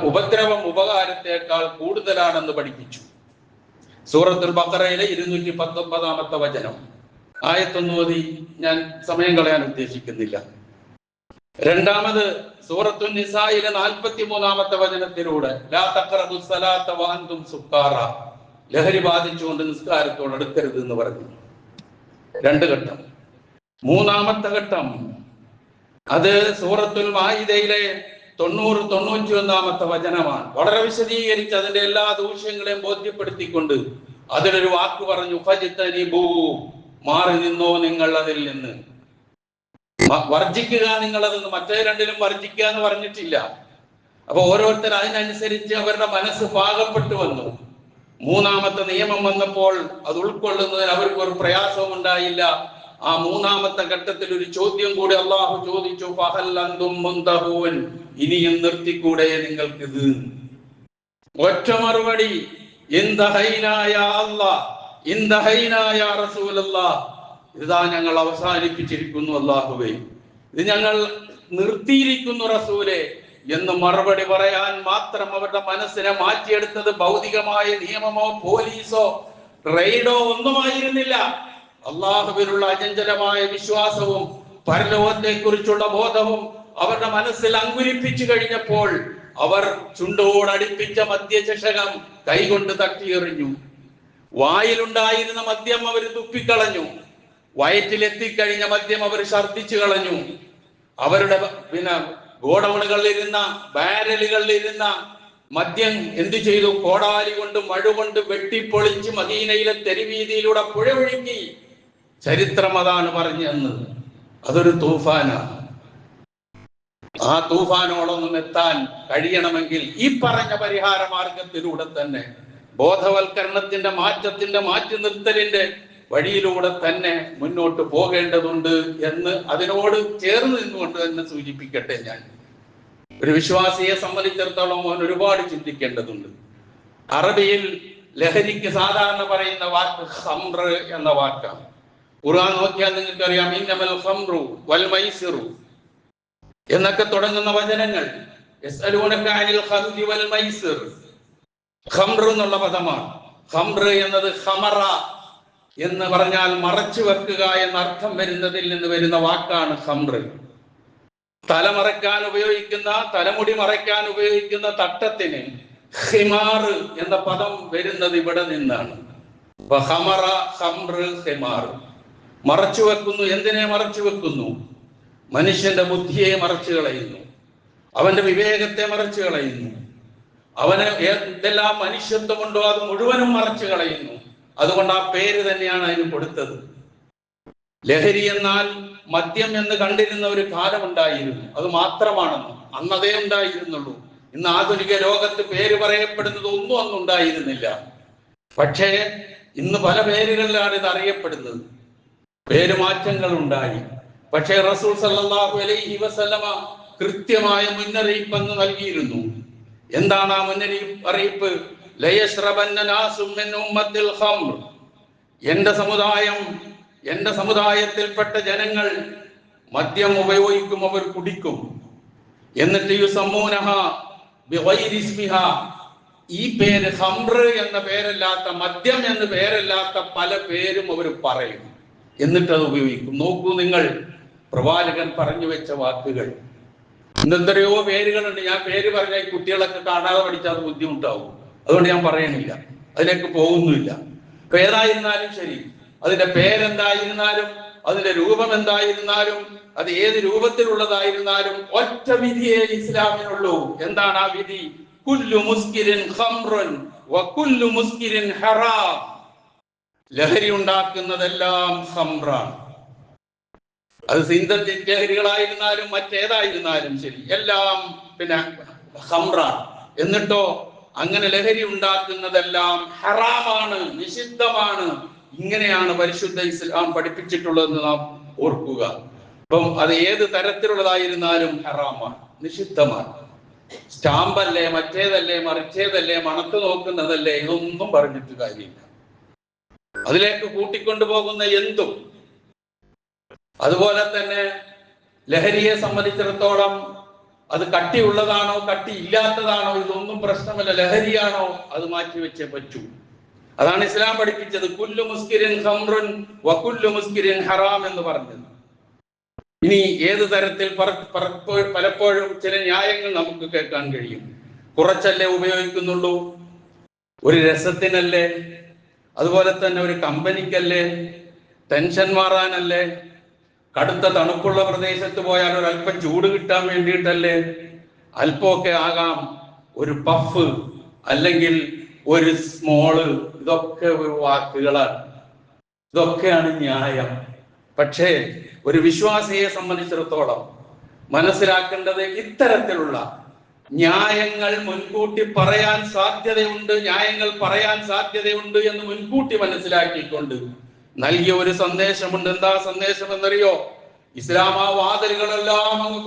ഉപദ്രവം ഉപകാരത്തെക്കാൾ കൂടുതലാണെന്ന് പഠിപ്പിച്ചു. സൂറത്തുൽ ബഖറയിലെ 219 വചനം ആയത്തൊന്ന് ഓതി ഞാൻ സമയം കളയാൻ ഉദ്ദേശിക്കുന്നില്ല. രണ്ടാമത് സൂറത്തുൻ നിസായിലെ 43 വചനത്തിലൂടെ ലാ തഖറബു സ്വലാത്ത വഅൻതും സുക്കാറ, ലഹരി ബാധിച്ചുകൊണ്ട് നിസ്കാരത്തോട് അടുക്കരുത് എന്ന് പറഞ്ഞു. 2 ഘട്ടം. മൂന്നാമത്തെ ഘട്ടം അത് സൂറത്തുൽ മാഇദയിലെ 90-91 വചനമാണ്. വളരെ വിശദീകരിച്ച് അതിന്റെ എല്ലാ ദൂഷ്യങ്ങളെയും ബോധ്യപ്പെടുത്തിക്കൊണ്ട് അതിലൊരു വാക്ക് പറഞ്ഞു, ഫജ്തനിബൂ, മാറി നിന്നോ നിങ്ങൾ അതിൽ നിന്ന്, വർജിക്കുക നിങ്ങൾ അതെന്ന്. മറ്റേ രണ്ടിലും വർജിക്കുക എന്ന് പറഞ്ഞിട്ടില്ല. അപ്പൊ ഓരോരുത്തർ അതിനനുസരിച്ച് അവരുടെ മനസ്സ് പാകപ്പെട്ടു വന്നു. മൂന്നാമത്തെ നിയമം വന്നപ്പോൾ അത് ഉൾക്കൊള്ളുന്നതിന് അവർക്ക് ഒരു പ്രയാസവും ഉണ്ടായില്ല. ആ മൂന്നാമത്തെ ഘട്ടത്തിൽ ഒരു ചോദ്യം കൂടി അള്ളാഹു ചോദിച്ചു, ഫഹൽ അൻതും മുന്തഹൂൻ, ഇനിയും നിർത്തിക്കൂടെ നിങ്ങൾക്കിത്? ഒറ്റ മറുപടി, ഇന്തഹൈനായ അല്ലാഹ്, ഇന്തഹൈനായ റസൂലല്ലാഹ്, ഇതാ ഞങ്ങൾ അവസാനിപ്പിച്ചിരിക്കുന്നു അല്ലാഹുവേ, ഇത് ഞങ്ങൾ നിർത്തിയിരിക്കുന്നു റസൂലേ എന്ന് മറുപടി പറയാൻ മാത്രം അവരുടെ മനസ്സിനെ മാറ്റിയെടുത്തത് ഭൗതികമായ നിയമമോ പോലീസോ റെയ്ഡോ ഒന്നുമായിരുന്നില്ല. അള്ളാഹുവിലുള്ള അചഞ്ചലമായ വിശ്വാസവും പരലോകത്തെ കുറിച്ചുള്ള ബോധവും അവരുടെ മനസ്സിൽ അങ്കുരിപ്പിച്ചു കഴിഞ്ഞപ്പോൾ അവർ ചുണ്ടോടടുപ്പിച്ച മദ്യചഷകം കൈകൊണ്ട് തട്ടിയെറിഞ്ഞു. വായിലുണ്ടായിരുന്ന മദ്യം അവർ തുപ്പിക്കളഞ്ഞു. വയറ്റിലെത്തിക്കഴിഞ്ഞ മദ്യം അവർ ഛർദ്ദിച്ചു കളഞ്ഞു. അവരുടെ ഗോഡൌണുകളിലിരുന്ന, ബാരലുകളിലിരുന്ന മദ്യം എന്തു ചെയ്തു? കോടാലി കൊണ്ട്, മഴ കൊണ്ട് വെട്ടിപ്പൊളിച്ച് മദീനയിലെ തെരുവീതിയിലൂടെ പുഴ ഒഴുക്കി. ചരിത്രം അതാണ് പറഞ്ഞെന്ന്. അതൊരു തൂഫാനാണ്. ആ തൂഫാനോടൊന്നും എത്താൻ കഴിയണമെങ്കിൽ ഈ പറഞ്ഞ പരിഹാര മാർഗത്തിലൂടെ തന്നെ, ബോധവൽക്കരണത്തിന്റെ മാറ്റി നിർത്തലിന്റെ വഴിയിലൂടെ തന്നെ മുന്നോട്ട് പോകേണ്ടതുണ്ട് എന്ന് അതിനോട് ചേർന്ന് നിന്നുകൊണ്ട് തന്നെ സൂചിപ്പിക്കട്ടെ. ഞാൻ ഒരു വിശ്വാസിയെ സംബന്ധിച്ചിടത്തോളം അവൻ ഒരുപാട് ചിന്തിക്കേണ്ടതുണ്ട്. അറബിയിൽ ലഹരിക്ക് സാധാരണ പറയുന്ന വാക്ക് ഖംർ എന്ന വാക്കാണ്. ഖുർആൻ നോക്കിയാൽ നിങ്ങൾക്കറിയാം, ഇന്നമൽ ഖംറു വൽ മൈസിറു എന്നൊക്കെ തുടങ്ങുന്ന വചനങ്ങൾ. യസ്അലൂനക അനിൽ ഖംരി വൽ മൈസിർ, ഖംർ എന്നുള്ള പദമാണ്. ഖംർ എന്നത് ഖമറ എന്ന് പറഞ്ഞാൽ മറച്ചു വെക്കുക എന്ന അർത്ഥം വരുന്നതിൽ നിന്ന് വരുന്ന വാക്കാണ് ഖംർ. തലമറയ്ക്കാൻ ഉപയോഗിക്കുന്ന, തലമുടി മറയ്ക്കാൻ ഉപയോഗിക്കുന്ന തട്ടത്തിന് ഖിമാർ എന്ന പദം വരുന്നത് ഇവിടെ നിന്നാണ്. ഖമറ, ഖംർ, ഖിമാർ. മറച്ചു വെക്കുന്നു. എന്തിനെ മറച്ചു വെക്കുന്നു? മനുഷ്യന്റെ ബുദ്ധിയെ മറച്ചു കളയുന്നു, അവന്റെ വിവേകത്തെ മറച്ചു കളയുന്നു, അവന് എന്തെല്ലാം മനുഷ്യത്വമുണ്ടോ അത് മുഴുവനും മറച്ചു കളയുന്നു. അതുകൊണ്ട് ആ പേര് തന്നെയാണ് അതിന് കൊടുത്തത്. ലഹരി എന്നാൽ മദ്യം എന്ന് കണ്ടിരുന്ന ഒരു കാലമുണ്ടായിരുന്നു, അത് മാത്രമാണെന്ന് അന്നതേ ഉണ്ടായിരുന്നുള്ളൂ. ഇന്ന് ആധുനിക ലോകത്ത് പേര് പറയപ്പെടുന്നത് ഒന്നും അന്ന് ഉണ്ടായിരുന്നില്ല. പക്ഷേ ഇന്ന് പല പേരുകളിലാണ് ഇത് അറിയപ്പെടുന്നത്. പേരുമാറ്റങ്ങൾ ഉണ്ടായി. പക്ഷേ റസൂൽ സല്ലല്ലാഹു അലൈഹി വസല്ലമ കൃത്യമായ മുന്നറിയിപ്പ് അന്ന് നൽകിയിരുന്നു. എന്താണ് ആ മുന്നറിയിപ്പ്? ലയശ്റബന്ന നാസും മിൻ ഉമ്മത്തിൽ ഖംർ. എന്റെ സമുദായത്തിൽപ്പെട്ട ജനങ്ങൾ മദ്യം ഉപയോഗിക്കും, അവർ കുടിക്കും. എന്നിട്ട് യുസമ്മൂനഹ ബിഗൈരി ഇസ്മിഹ, ഈ പേര് ഖംർ എന്ന പേരല്ലാത്ത, മദ്യം എന്ന പേരല്ലാത്ത പല പേരും അവർ പറയും, എന്നിട്ട് അത് ഉപയോഗിക്കും. നോക്കൂ നിങ്ങൾ, പ്രവാചകൻ പറഞ്ഞു വെച്ച വാക്കുകൾ. ഇന്നെന്തരയോ പേരുകളുണ്ട്. ഞാൻ പേര് പറഞ്ഞാൽ കുട്ടികളൊക്കെ കാണാതെ പഠിച്ചാൽ അത് ബുദ്ധിമുട്ടാവും. അതുകൊണ്ട് ഞാൻ പറയണില്ല, അതിലേക്ക് പോകുന്നില്ല. ഇപ്പൊ ഏതായിരുന്നാലും ശരി, അതിന്റെ പേരെന്തായിരുന്നാലും അതിന്റെ രൂപം എന്തായിരുന്നാലും അത് ഏത് രൂപത്തിലുള്ളതായിരുന്നാലും ഒറ്റ വിധിയേ ഇസ്ലാമിനുള്ളൂ. എന്താണ് ആ വിധി? കുല്ലു മുസ്കിരിൻ ഖംറുൻ വകുല്ലു മുസ്കിരിൻ ഹറാം. ലഹരി ഉണ്ടാക്കുന്നതെല്ലാം ഖംറാണ്. അത് സിന്തറ്റിക് ലഹരികളായിരുന്നാലും മറ്റേതായിരുന്നാലും ശരി, എല്ലാം പിന്നെ ഖംറാണ്. എന്നിട്ടോ അങ്ങനെ ലഹരി ഉണ്ടാക്കുന്നതെല്ലാം ഹറാമാണ്, നിഷിദ്ധമാണ്. ഇങ്ങനെയാണ് പരിശുദ്ധ ഇസ്ലാം പഠിപ്പിച്ചിട്ടുള്ളതെന്ന് നാം ഓർക്കുക. അപ്പം അത് ഏത് തരത്തിലുള്ളതായിരുന്നാലും ഹറാമാണ്, നിഷിദ്ധമാണ്. സ്റ്റാമ്പല്ലേ, മറ്റേതല്ലേ, മറിച്ചേതല്ലേ, മണത്ത് നോക്കുന്നതല്ലേ, ഇതൊന്നും പറഞ്ഞിട്ട് കാര്യമില്ല. അതിലേക്ക് കൂട്ടിക്കൊണ്ടുപോകുന്ന എന്തും. അതുപോലെ തന്നെ ലഹരിയെ സംബന്ധിച്ചിടത്തോളം അത് കട്ടിയുള്ളതാണോ കട്ടി ഇല്ലാത്തതാണോ ഇതൊന്നും പ്രശ്നമല്ല. ലഹരിയാണോ അത് മാറ്റിവെച്ചേ പറ്റൂ. അതാണ് ഇസ്ലാം പഠിപ്പിച്ചത്. കുല്ലു മുസ്കിരിൻ ഖംറുൻ വകുല്ലു മുസ്കിരിൻ ഹറാം എന്ന് പറഞ്ഞത്. ഇനി ഏത് തരത്തിൽ പലപ്പോഴും ചില ന്യായങ്ങൾ നമുക്ക് കേൾക്കാൻ കഴിയും. കുറച്ചല്ലേ ഉപയോഗിക്കുന്നുള്ളൂ, ഒരു രസത്തിനല്ലേ, അതുപോലെ തന്നെ ഒരു കമ്പനിക്കല്ലേ, ടെൻഷൻ മാറാനല്ലേ, കടുത്ത തണുപ്പുള്ള പ്രദേശത്ത് പോയാൽ ഒരല്പം ചൂട് കിട്ടാൻ വേണ്ടിയിട്ടല്ലേ, അല്പമൊക്കെ ആകാം, ഒരു പഫ് അല്ലെങ്കിൽ ഒരു സ്മോള്, ഇതൊക്കെ ഒരു വാക്കുകളാണ്, ഇതൊക്കെയാണ് ന്യായം. പക്ഷേ ഒരു വിശ്വാസിയെ സംബന്ധിച്ചിടത്തോളം മനസ്സിലാക്കേണ്ടത് ഇത്തരത്തിലുള്ള ന്യായങ്ങൾ മുൻകൂട്ടി പറയാൻ സാധ്യതയുണ്ട്, ന്യായങ്ങൾ പറയാൻ സാധ്യതയുണ്ട് എന്ന് മുൻകൂട്ടി മനസ്സിലാക്കിക്കൊണ്ട് നൽകിയ ഒരു സന്ദേശമുണ്ട്. എന്താ സന്ദേശം എന്നറിയോ? ഇസ്ലാം ആ വാതിലുകളെല്ലാം അങ്ങ്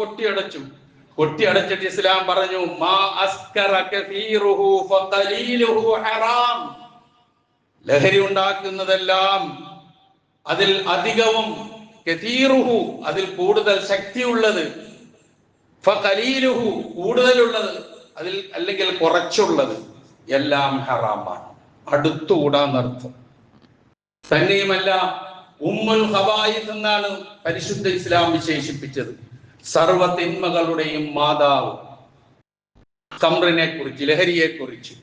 കൊട്ടിയടച്ചിട്ട് ഇസ്ലാം പറഞ്ഞു, മാ അസ്കറ കസീറുഹു ഫഖലീലുഹു ഹറാം. ലഹരി ഉണ്ടാക്കുന്നതെല്ലാം അതിൽ അധികവും, കസീറുഹു അതിൽ കൂടുതൽ ശക്തിയുള്ളത്, ഫഖലീലുഹു കൂടുതലുള്ളത്, അതിൽ അല്ലെങ്കിൽ കുറച്ചുള്ളത് എല്ലാം ഹറാമാണ്, അടുത്തുകൂടാന്നർത്ഥം. തന്നെയുമല്ല, ഉമ്മുൽ ഖബായിസ് എന്നാണ് പരിശുദ്ധ ഇസ്ലാം വിശേഷിപ്പിച്ചത്. സർവ തിന്മകളുടെയും മാതാവ്. ഖംറിനെ കുറിച്ച്, ലഹരിയെ കുറിച്ച്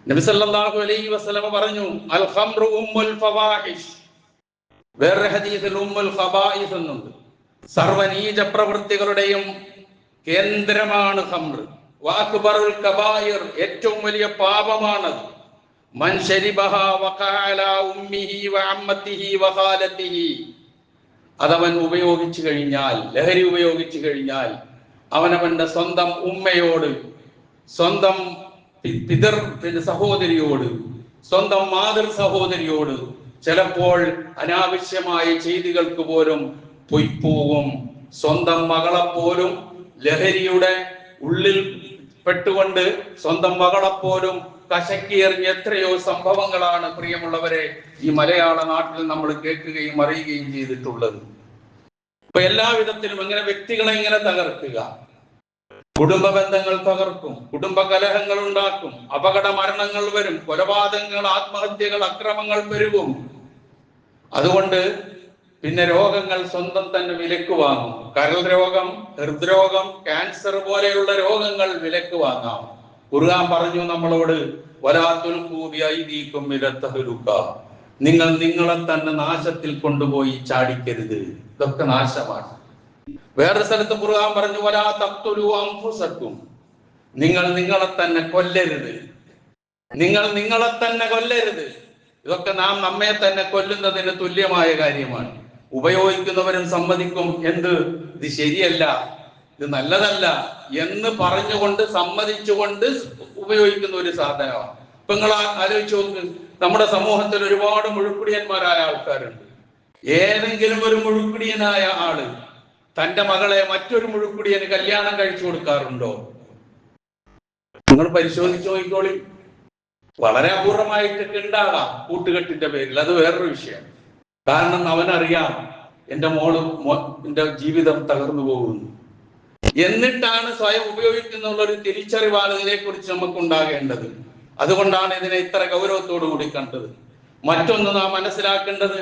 നബി സല്ലല്ലാഹു അലൈഹി വസല്ലം പറഞ്ഞു, അൽ ഖംറു ഉമ്മുൽ ഫവാഹിഷ്. വേറെ ഹദീസിൽ ഉമ്മുൽ ഖബായിസ് എന്നുണ്ട്. സർവ നീച പ്രവൃത്തികളുടെയും കേന്ദ്രമാണ് ഖംർ. വഅക്ബറുൽ കബായിർ, ഏറ്റവും വലിയ പാപമാണത്. മൻ ശരിബഹ വഖഅ അലാ ഉമ്മിഹി വഅമ്മത്തിഹി വഖാലത്തിഹി. അതവൻ ഉപയോഗിച്ചു കഴിഞ്ഞാൽ, ലഹരി ഉപയോഗിച്ചു കഴിഞ്ഞാൽ അവനവന്റെ സ്വന്തം ഉമ്മയോട്, സ്വന്തം സഹോദരിയോട്, സ്വന്തം മാതൃ സഹോദരിയോട്, ചിലപ്പോൾ അനാവശ്യമായ ചെയ്തികൾക്ക് പോലും പൊയ്പോകും. സ്വന്തം മകളെപ്പോലും ലഹരിയുടെ ഉള്ളിൽ പെട്ടുകൊണ്ട് സ്വന്തം മകളെപ്പോലും കശക്കിയെറിഞ്ഞ എത്രയോ സംഭവങ്ങളാണ് പ്രിയമുള്ളവരെ ഈ മലയാള നാട്ടിൽ നമ്മൾ കേൾക്കുകയും അറിയുകയും ചെയ്തിട്ടുള്ളത്. ഇപ്പൊ എല്ലാവിധത്തിലും എങ്ങനെ വ്യക്തികളെ ഇങ്ങനെ തകർക്കുക, കുടുംബ ബന്ധങ്ങൾ തകർക്കും, കുടുംബ കലഹങ്ങൾ ഉണ്ടാക്കും, അപകട മരണങ്ങൾ വരും, കൊലപാതകങ്ങൾ, ആത്മഹത്യകൾ, അക്രമങ്ങൾ പെരുകും. അതുകൊണ്ട് പിന്നെ രോഗങ്ങൾ സ്വന്തം തന്നെ വിലക്ക് വാങ്ങും. കരൾ രോഗം, ഹൃദ്രോഗം, ക്യാൻസർ പോലെയുള്ള രോഗങ്ങൾ വിലക്ക് വാങ്ങാം. ഖുർആൻ പറഞ്ഞു നമ്മളോട്, വലാ തുൽഖൂ ബിഐദീകും ഇലാ തഹ്ലുക. നിങ്ങൾ നിങ്ങളെ തന്നെ നാശത്തിൽ കൊണ്ടുപോയി ചാടിക്കരുത്, ഇതൊക്കെ നാശമാണ്. വേറെ സ്ഥലത്ത് ഖുർആൻ പറഞ്ഞു, വലാ തഖ്തുലൂ അൻഫുസകും. നിങ്ങൾ നിങ്ങളെ തന്നെ കൊല്ലരുത്, നിങ്ങൾ നിങ്ങളെ തന്നെ കൊല്ലരുത്. ഇതൊക്കെ നാം നമ്മെ തന്നെ കൊല്ലുന്നതിന് തുല്യമായ കാര്യമാണ്. ഉപയോഗിക്കുന്നവരും സമ്മതിക്കും, ഇത് ശരിയല്ല, ഇത് നല്ലതല്ല എന്ന് പറഞ്ഞുകൊണ്ട് സമ്മതിച്ചുകൊണ്ട് ഉപയോഗിക്കുന്ന ഒരു സാധനമാണ്. ഇപ്പൊ നിങ്ങൾ ആലോചിച്ച് നോക്ക്, നമ്മുടെ സമൂഹത്തിൽ ഒരുപാട് മുഴുക്കുടിയന്മാരായ ആൾക്കാരുണ്ട്. ഏതെങ്കിലും ഒരു മുഴുക്കുടിയനായ ആള് തന്റെ മകളെ മറ്റൊരു മുഴുക്കുടിയന് കല്യാണം കഴിച്ചു കൊടുക്കാറുണ്ടോ? നിങ്ങൾ പരിശോധിച്ച് നോക്കിക്കോളി. വളരെ അപൂർവമായിട്ടൊക്കെ ഉണ്ടാകാം കൂട്ടുകെട്ടിന്റെ പേരിൽ, അത് വേറൊരു വിഷയം. കാരണം അവനറിയാം എന്റെ എന്റെ ജീവിതം തകർന്നു പോകുന്നു. എന്നിട്ടാണ് സ്വയം ഉപയോഗിക്കുന്നുള്ള ഒരു തിരിച്ചറിവാണ് ഇതിനെക്കുറിച്ച് നമുക്ക് ഉണ്ടാകേണ്ടത്. അതുകൊണ്ടാണ് ഇതിനെ ഇത്ര ഗൗരവത്തോടു കൂടി കണ്ടത്. മറ്റൊന്ന് നാം മനസ്സിലാക്കേണ്ടത്,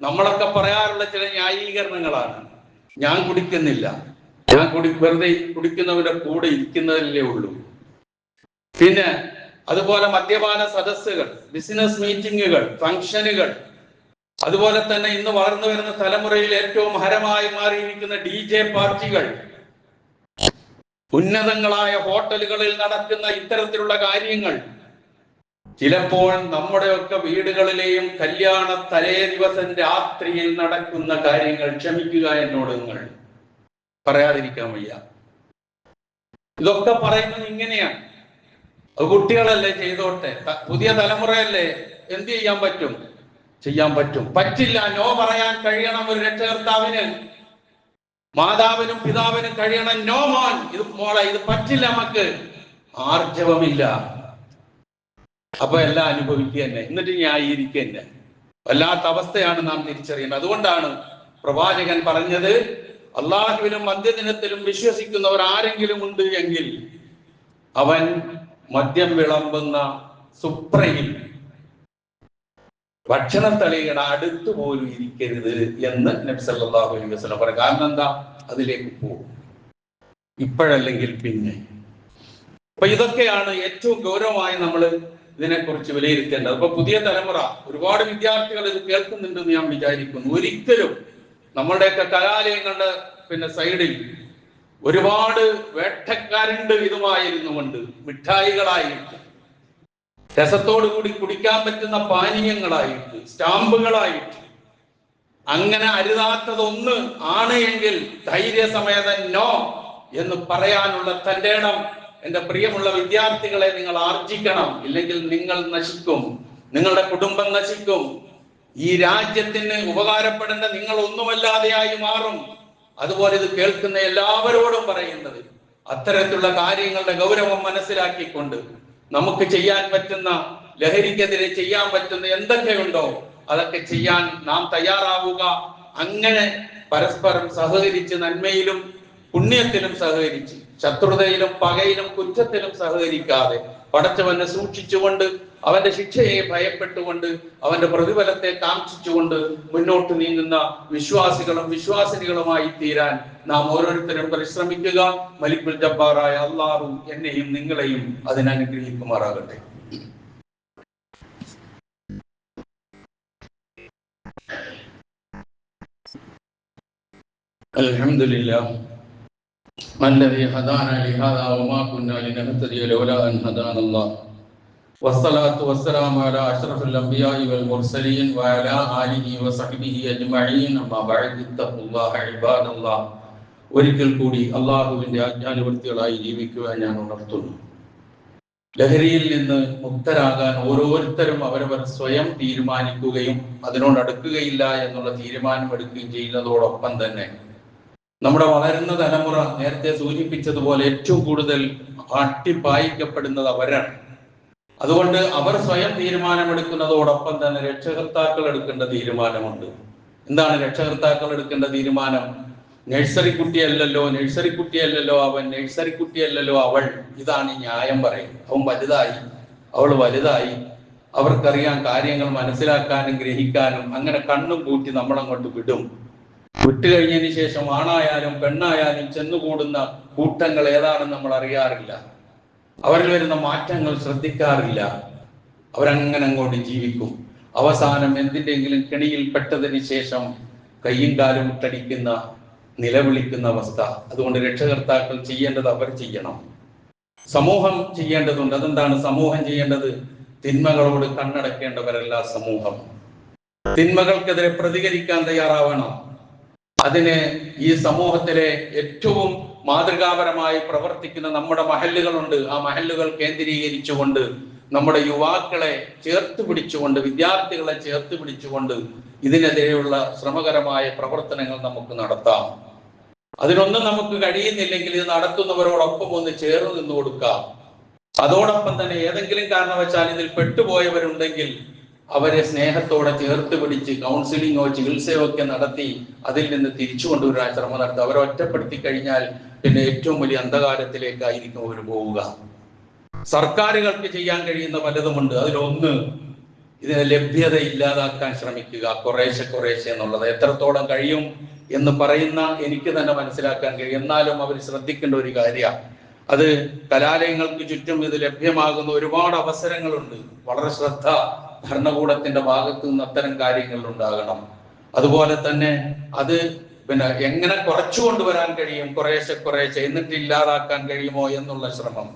നമ്മളൊക്കെ പറയാറുള്ള ചില ന്യായീകരണങ്ങളാണ്. ഞാൻ കുടിക്കുന്നില്ല, ഞാൻ വെറുതെ കുടിക്കുന്നവരുടെ കൂടെ ഇരിക്കുന്നതല്ലേ ഉള്ളൂ. പിന്നെ അതുപോലെ മദ്യപാന സദസ്സുകൾ, ബിസിനസ് മീറ്റിങ്ങുകൾ, ഫംഗ്ഷനുകൾ, അതുപോലെ തന്നെ ഇന്ന് വളർന്നു വരുന്ന തലമുറയിൽ ഏറ്റവും ഹരമായി മാറിയിരിക്കുന്ന DJ പാർട്ടികൾ, ഉന്നതങ്ങളായ ഹോട്ടലുകളിൽ നടക്കുന്ന ഇത്തരത്തിലുള്ള കാര്യങ്ങൾ, ചിലപ്പോൾ നമ്മുടെയൊക്കെ വീടുകളിലെയും കല്യാണ തലേ ദിവസം രാത്രിയിൽ നടക്കുന്ന കാര്യങ്ങൾ. ക്ഷമിക്കുക എന്നോട്, നിങ്ങൾ പറയാതിരിക്കാൻ വയ്യ. ഇതൊക്കെ പറയുന്നത് ഇങ്ങനെയാണ്. അത് കുട്ടികളല്ലേ, ചെയ്തോട്ടെ. പുതിയ തലമുറയല്ലേ, എന്ത് ചെയ്യാൻ പറ്റും? ചെയ്യാൻ പറ്റും. പറ്റില്ല, നോ പറയാൻ കഴിയണം ഒരു രക്ഷകർത്താവിന്. മാതാവിനും പിതാവിനും കഴിയണം, നോ മോൻ, ഇത് മോളെ, ഇത് പറ്റില്ല, നമുക്ക് ആർജവമില്ല. അപ്പൊ എല്ലാം അനുഭവിക്കുക തന്നെ, എന്നിട്ട് ന്യായീകരിക്കുക തന്നെ. വല്ലാത്ത അവസ്ഥയാണ് നാം തിരിച്ചറിയുന്നത്. അതുകൊണ്ടാണ് പ്രവാചകൻ പറഞ്ഞത്, അള്ളാഹുവിലും അന്ത്യദിനത്തിലും വിശ്വസിക്കുന്നവർ ആരെങ്കിലും ഉണ്ട് എങ്കിൽ അവൻ മദ്യം വിളമ്പുന്ന സുപ്രയിൽ ഭക്ഷണത്തളിയുടെ അടുത്ത് പോലും ഇരിക്കരുത് എന്ന് നബി സല്ലല്ലാഹു അലൈഹി വസല്ലം പറയും. കാരണം എന്താ? അതിലേക്ക് പോകും, ഇപ്പോഴല്ലെങ്കിൽ പിന്നെ. അപ്പൊ ഇതൊക്കെയാണ് ഏറ്റവും ഗൗരവമായി നമ്മൾ ഇതിനെക്കുറിച്ച് വിലയിരുത്തേണ്ടത്. അപ്പൊ പുതിയ തലമുറ, ഒരുപാട് വിദ്യാർത്ഥികൾ ഇത് കേൾക്കുന്നുണ്ടെന്ന് ഞാൻ വിചാരിക്കുന്നു. ഒരിക്കലും നമ്മളുടെയൊക്കെ കലാലയങ്ങളുടെ സൈഡിൽ ഒരുപാട് വേട്ടക്കാരുണ്ട് ഇതുമായിരുന്നു കൊണ്ട്, മിഠായികളായിട്ട്, രസത്തോടു കൂടി കുടിക്കാൻ പറ്റുന്ന പാനീയങ്ങളായിട്ട്, സ്റ്റാമ്പുകളായിട്ട്, അങ്ങനെ അരുതാത്തതൊന്ന് ആണ് എങ്കിൽ ധൈര്യസമേതൻ നോ എന്ന് പറയാനുള്ള തന്റെ ഇടം എന്റെ പ്രിയമുള്ള വിദ്യാർത്ഥികളെ നിങ്ങൾ ആർജിക്കണം. ഇല്ലെങ്കിൽ നിങ്ങൾ നശിക്കും, നിങ്ങളുടെ കുടുംബം നശിക്കും, ഈ രാജ്യത്തിന് ഉപകാരപ്പെടേണ്ട നിങ്ങൾ ഒന്നുമല്ലാതെയായി മാറും. അതുപോലെ ഇത് കേൾക്കുന്ന എല്ലാവരോടും പറയുന്നത്, അത്തരത്തിലുള്ള കാര്യങ്ങളുടെ ഗൗരവം മനസ്സിലാക്കിക്കൊണ്ട് നമുക്ക് ചെയ്യാൻ പറ്റുന്ന, ലഹരിക്കെതിരെ ചെയ്യാൻ പറ്റുന്ന എന്തൊക്കെയുണ്ടോ അതൊക്കെ ചെയ്യാൻ നാം തയ്യാറാവുക. അങ്ങനെ പരസ്പരം സഹകരിച്ച്, നന്മയിലും പുണ്യത്തിലും സഹകരിച്ച്, ശത്രുതയിലും പകയിലും കുറ്റത്തിലും സഹകരിക്കാതെ പടച്ചവനെ സൂക്ഷിച്ചുകൊണ്ട്, അവന്റെ ശിക്ഷയെ ഭയപ്പെട്ടുകൊണ്ട്, അവന്റെ പ്രതിഫലത്തെ കാക്ഷിച്ചുകൊണ്ട് മുന്നോട്ട് നീങ്ങുന്ന വിശ്വാസികളും വിശ്വാസിനികളുമായി തീരാൻ നാം ഓരോരുത്തരും പരിശ്രമിക്കുക. മലിക്കുൽ ജബ്ബാറായ അല്ലാഹു എന്നെയും നിങ്ങളെയും അതിനനുഗ്രഹിക്കുമാറാകട്ടെ. അൽഹംദുലില്ലാഹ് الذي هدانا لهذا وما كنا لنهتدي لولا أن هدانا الله والصلاة والسلام على أشرف الأنبياء والمرسلين وعلى آله وصحبه أجمعين أما بعد اتقوا الله عباد الله. ഒരിക്കൽ കൂടി അള്ളാഹുവിന്റെ ആജ്ഞാനുവർത്തികളായി ജീവിക്കുവാൻ ഞാൻ ഉണർത്തുന്നു. ലഹരിയിൽ നിന്ന് മുക്തരാകാൻ ഓരോരുത്തരും അവരവർ സ്വയം തീരുമാനിക്കുകയും അതിനോടടുക്കുകയില്ല എന്നുള്ള തീരുമാനമെടുക്കുകയും ചെയ്യുന്നതോടൊപ്പം തന്നെ നമ്മുടെ വളരുന്ന തലമുറ നേരത്തെ സൂചിപ്പിച്ചതുപോലെ ഏറ്റവും കൂടുതൽ അട്ടിപ്പായിക്കപ്പെടുന്നത് അവരാണ്. അതുകൊണ്ട് അവർ സ്വയം തീരുമാനമെടുക്കുന്നതോടൊപ്പം തന്നെ രക്ഷകർത്താക്കൾ എടുക്കേണ്ട തീരുമാനമുണ്ട്. എന്താണ് രക്ഷകർത്താക്കൾ എടുക്കേണ്ട തീരുമാനം? നഴ്സറി കുട്ടിയല്ലല്ലോ അവൻ, നഴ്സറി കുട്ടിയല്ലല്ലോ അവൾ, ഇതാണ് ഈ ന്യായം പറയുന്നത്. അവൻ വലുതായി, അവൾ വലുതായി, അവർക്കറിയാം കാര്യങ്ങൾ മനസ്സിലാക്കാനും ഗ്രഹിക്കാനും. അങ്ങനെ കണ്ണും കൂട്ടി നമ്മളങ്ങോട്ട് വിടും. വിട്ടുകഴിഞ്ഞതിന് ശേഷം ആണായാലും പെണ്ണായാലും ചെന്നുകൂടുന്ന കൂട്ടങ്ങൾ ഏതാണെന്ന് നമ്മൾ അറിയാറില്ല. അവരിൽ വരുന്ന മാറ്റങ്ങൾ ശ്രദ്ധിക്കാറില്ല. അവരങ്ങനെ അങ്ങോട്ട് ജീവിക്കും. അവസാനം എന്തിൻ്റെങ്കിലും കെണിയിൽ പെട്ടതിന് ശേഷം കയ്യും കാലും ഇട്ടടിക്കുന്ന, നിലവിളിക്കുന്ന അവസ്ഥ. അതുകൊണ്ട് രക്ഷകർത്താക്കൾ ചെയ്യേണ്ടത് അവർ ചെയ്യണം. സമൂഹം ചെയ്യേണ്ടതുണ്ട്. അതെന്താണ് സമൂഹം ചെയ്യേണ്ടത്? തിന്മകളോട് കണ്ണടക്കേണ്ടവരല്ല സമൂഹം. തിന്മകൾക്കെതിരെ പ്രതികരിക്കാൻ തയ്യാറാവണം. അതിന് ഈ സമൂഹത്തിലെ ഏറ്റവും മാതൃകാപരമായി പ്രവർത്തിക്കുന്ന നമ്മുടെ മഹല്ലുകളുണ്ട്. ആ മഹല്ലുകൾ കേന്ദ്രീകരിച്ചുകൊണ്ട് നമ്മുടെ യുവാക്കളെ ചേർത്ത് പിടിച്ചുകൊണ്ട്, വിദ്യാർത്ഥികളെ ചേർത്ത് പിടിച്ചുകൊണ്ട് ഇതിനെതിരെയുള്ള ശ്രമകരമായ പ്രവർത്തനങ്ങൾ നമുക്ക് നടത്താം. അതിനൊന്നും നമുക്ക് കഴിയുന്നില്ലെങ്കിൽ ഇത് നടത്തുന്നവരോടൊപ്പം ഒന്ന് ചേർന്ന് നിന്ന് കൊടുക്കാം. അതോടൊപ്പം തന്നെ ഏതെങ്കിലും കാരണവശാൽ ഇതിൽ പെട്ടുപോയവരുണ്ടെങ്കിൽ അവരെ സ്നേഹത്തോടെ ചേർത്ത് പിടിച്ച് കൗൺസിലിങ്ങോ ചികിത്സയോ ഒക്കെ നടത്തി അതിൽ നിന്ന് തിരിച്ചു കൊണ്ടുവരാൻ ശ്രമം നടത്തുക. അവരെ ഒറ്റപ്പെടുത്തി കഴിഞ്ഞാൽ പിന്നെ ഏറ്റവും വലിയ അന്ധകാരത്തിലേക്കായിരിക്കും അവർ പോവുക. സർക്കാരുകൾക്ക് ചെയ്യാൻ കഴിയുന്ന പലതുമുണ്ട്. അതിലൊന്ന് ഇതിനെ ലഭ്യത ഇല്ലാതാക്കാൻ ശ്രമിക്കുക, കുറേശ്ശെ എന്നുള്ളത്. എത്രത്തോളം കഴിയും എന്ന് പറയുന്ന എനിക്ക് തന്നെ മനസ്സിലാക്കാൻ കഴിയും. എന്നാലും അവർ ശ്രദ്ധിക്കേണ്ട ഒരു കാര്യമാണ്. അത് കലാലയങ്ങൾക്ക് ചുറ്റും ഇത് ലഭ്യമാകുന്ന ഒരുപാട് അവസരങ്ങളുണ്ട്. വളരെ ശ്രദ്ധ ഭരണകൂടത്തിന്റെ ഭാഗത്തു നിന്ന് അത്തരം കാര്യങ്ങൾ ഉണ്ടാകണം. അതുപോലെ തന്നെ അത് എങ്ങനെ കുറച്ചു കൊണ്ടുവരാൻ കഴിയും, കുറേശ്ശെ എന്നിട്ട് ഇല്ലാതാക്കാൻ കഴിയുമോ എന്നുള്ള ശ്രമം.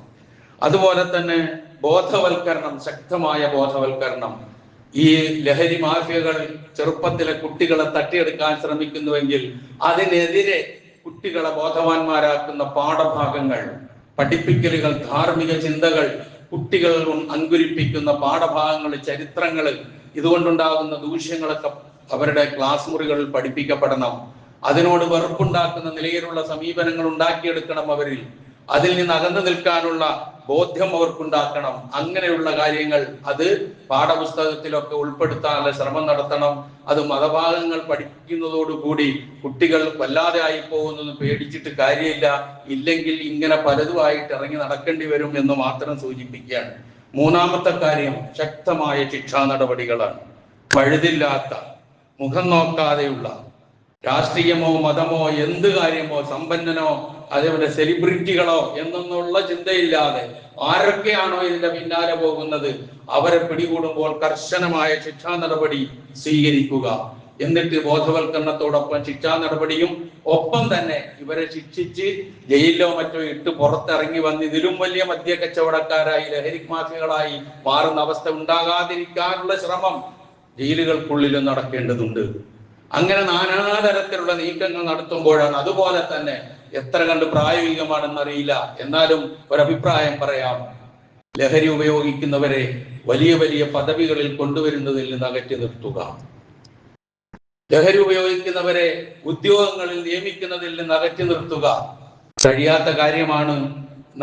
അതുപോലെ തന്നെ ബോധവൽക്കരണം, ശക്തമായ ബോധവൽക്കരണം. ഈ ലഹരി മാഫിയകൾ ചെറുപ്പത്തിലെ കുട്ടികളെ തട്ടിയെടുക്കാൻ ശ്രമിക്കുന്നുവെങ്കിൽ അതിനെതിരെ കുട്ടികളെ ബോധവാന്മാരാക്കുന്ന പാഠഭാഗങ്ങൾ, പഠിപ്പിക്കലുകൾ, ധാർമ്മിക ചിന്തകൾ, കുട്ടികൾ അങ്കുരിപ്പിക്കുന്ന പാഠഭാഗങ്ങൾ, ചരിത്രങ്ങൾ, ഇതുകൊണ്ടുണ്ടാകുന്ന ദൂഷ്യങ്ങളൊക്കെ അവരുടെ ക്ലാസ് മുറികളിൽ പഠിപ്പിക്കപ്പെടണം. അതിനോട് വെറുപ്പുണ്ടാക്കുന്ന നിലയിലുള്ള സമീപനങ്ങൾ ഉണ്ടാക്കിയെടുക്കണം അവരിൽ. അതിൽ നിന്ന് അകന്നു നിൽക്കാനുള്ള ബോധ്യം അവർക്കുണ്ടാക്കണം. അങ്ങനെയുള്ള കാര്യങ്ങൾ അത് പാഠപുസ്തകത്തിലൊക്കെ ഉൾപ്പെടുത്താനുള്ള ശ്രമം നടത്തണം. അത് മതഭാഗങ്ങൾ പഠിപ്പിക്കുന്നതോടുകൂടി കുട്ടികൾ വല്ലാതെ ആയി പോകുന്നത് പേടിച്ചിട്ട് കാര്യമില്ല. ഇല്ലെങ്കിൽ ഇങ്ങനെ പലതുമായിട്ട് ഇറങ്ങി നടക്കേണ്ടി വരും എന്ന് മാത്രം സൂചിപ്പിക്കുകയാണ്. മൂന്നാമത്തെ കാര്യം ശക്തമായ ശിക്ഷാ നടപടികളാണ്. പഴുതില്ലാത്ത, മുഖം നോക്കാതെയുള്ള, രാഷ്ട്രീയമോ മതമോ എന്ത് കാര്യമോ സമ്പന്നനോ അതേപോലെ സെലിബ്രിറ്റികളോ എന്നൊന്നുള്ള ചിന്തയില്ലാതെ ആരൊക്കെയാണോ ഇതിന്റെ പിന്നാലെ പോകുന്നത് അവരെ പിടികൂടുമ്പോൾ കർശനമായ ശിക്ഷാ നടപടി സ്വീകരിക്കുക. എന്നിട്ട് ബോധവൽക്കരണത്തോടൊപ്പം ശിക്ഷാ നടപടിയും ഒപ്പം തന്നെ ഇവരെ ശിക്ഷിച്ച് ജയിലിലോ മറ്റോ ഇട്ട് പുറത്തിറങ്ങി വന്ന് ഇതിലും വലിയ മദ്യ കച്ചവടക്കാരായി, ലഹരി മാഫിയകളായി മാറുന്ന അവസ്ഥ ഉണ്ടാകാതിരിക്കാനുള്ള ശ്രമം ജയിലുകൾക്കുള്ളിലും നടക്കേണ്ടതുണ്ട്. അങ്ങനെ നാനാതരത്തിലുള്ള നീക്കങ്ങൾ നടത്തുമ്പോഴാണ്. അതുപോലെ തന്നെ എത്ര കണ്ട് പ്രായോഗികമാണെന്നറിയില്ല, എന്നാലും ഒരഭിപ്രായം പറയാം. ലഹരി ഉപയോഗിക്കുന്നവരെ വലിയ വലിയ പദവികളിൽ കൊണ്ടുവരുന്നതിൽ നിന്ന് അകറ്റി നിർത്തുക. ലഹരി ഉപയോഗിക്കുന്നവരെ ഉദ്യോഗങ്ങളിൽ നിയമിക്കുന്നതിൽ നിന്ന് അകറ്റി നിർത്തുക. കഴിയാത്ത കാര്യമാണ്.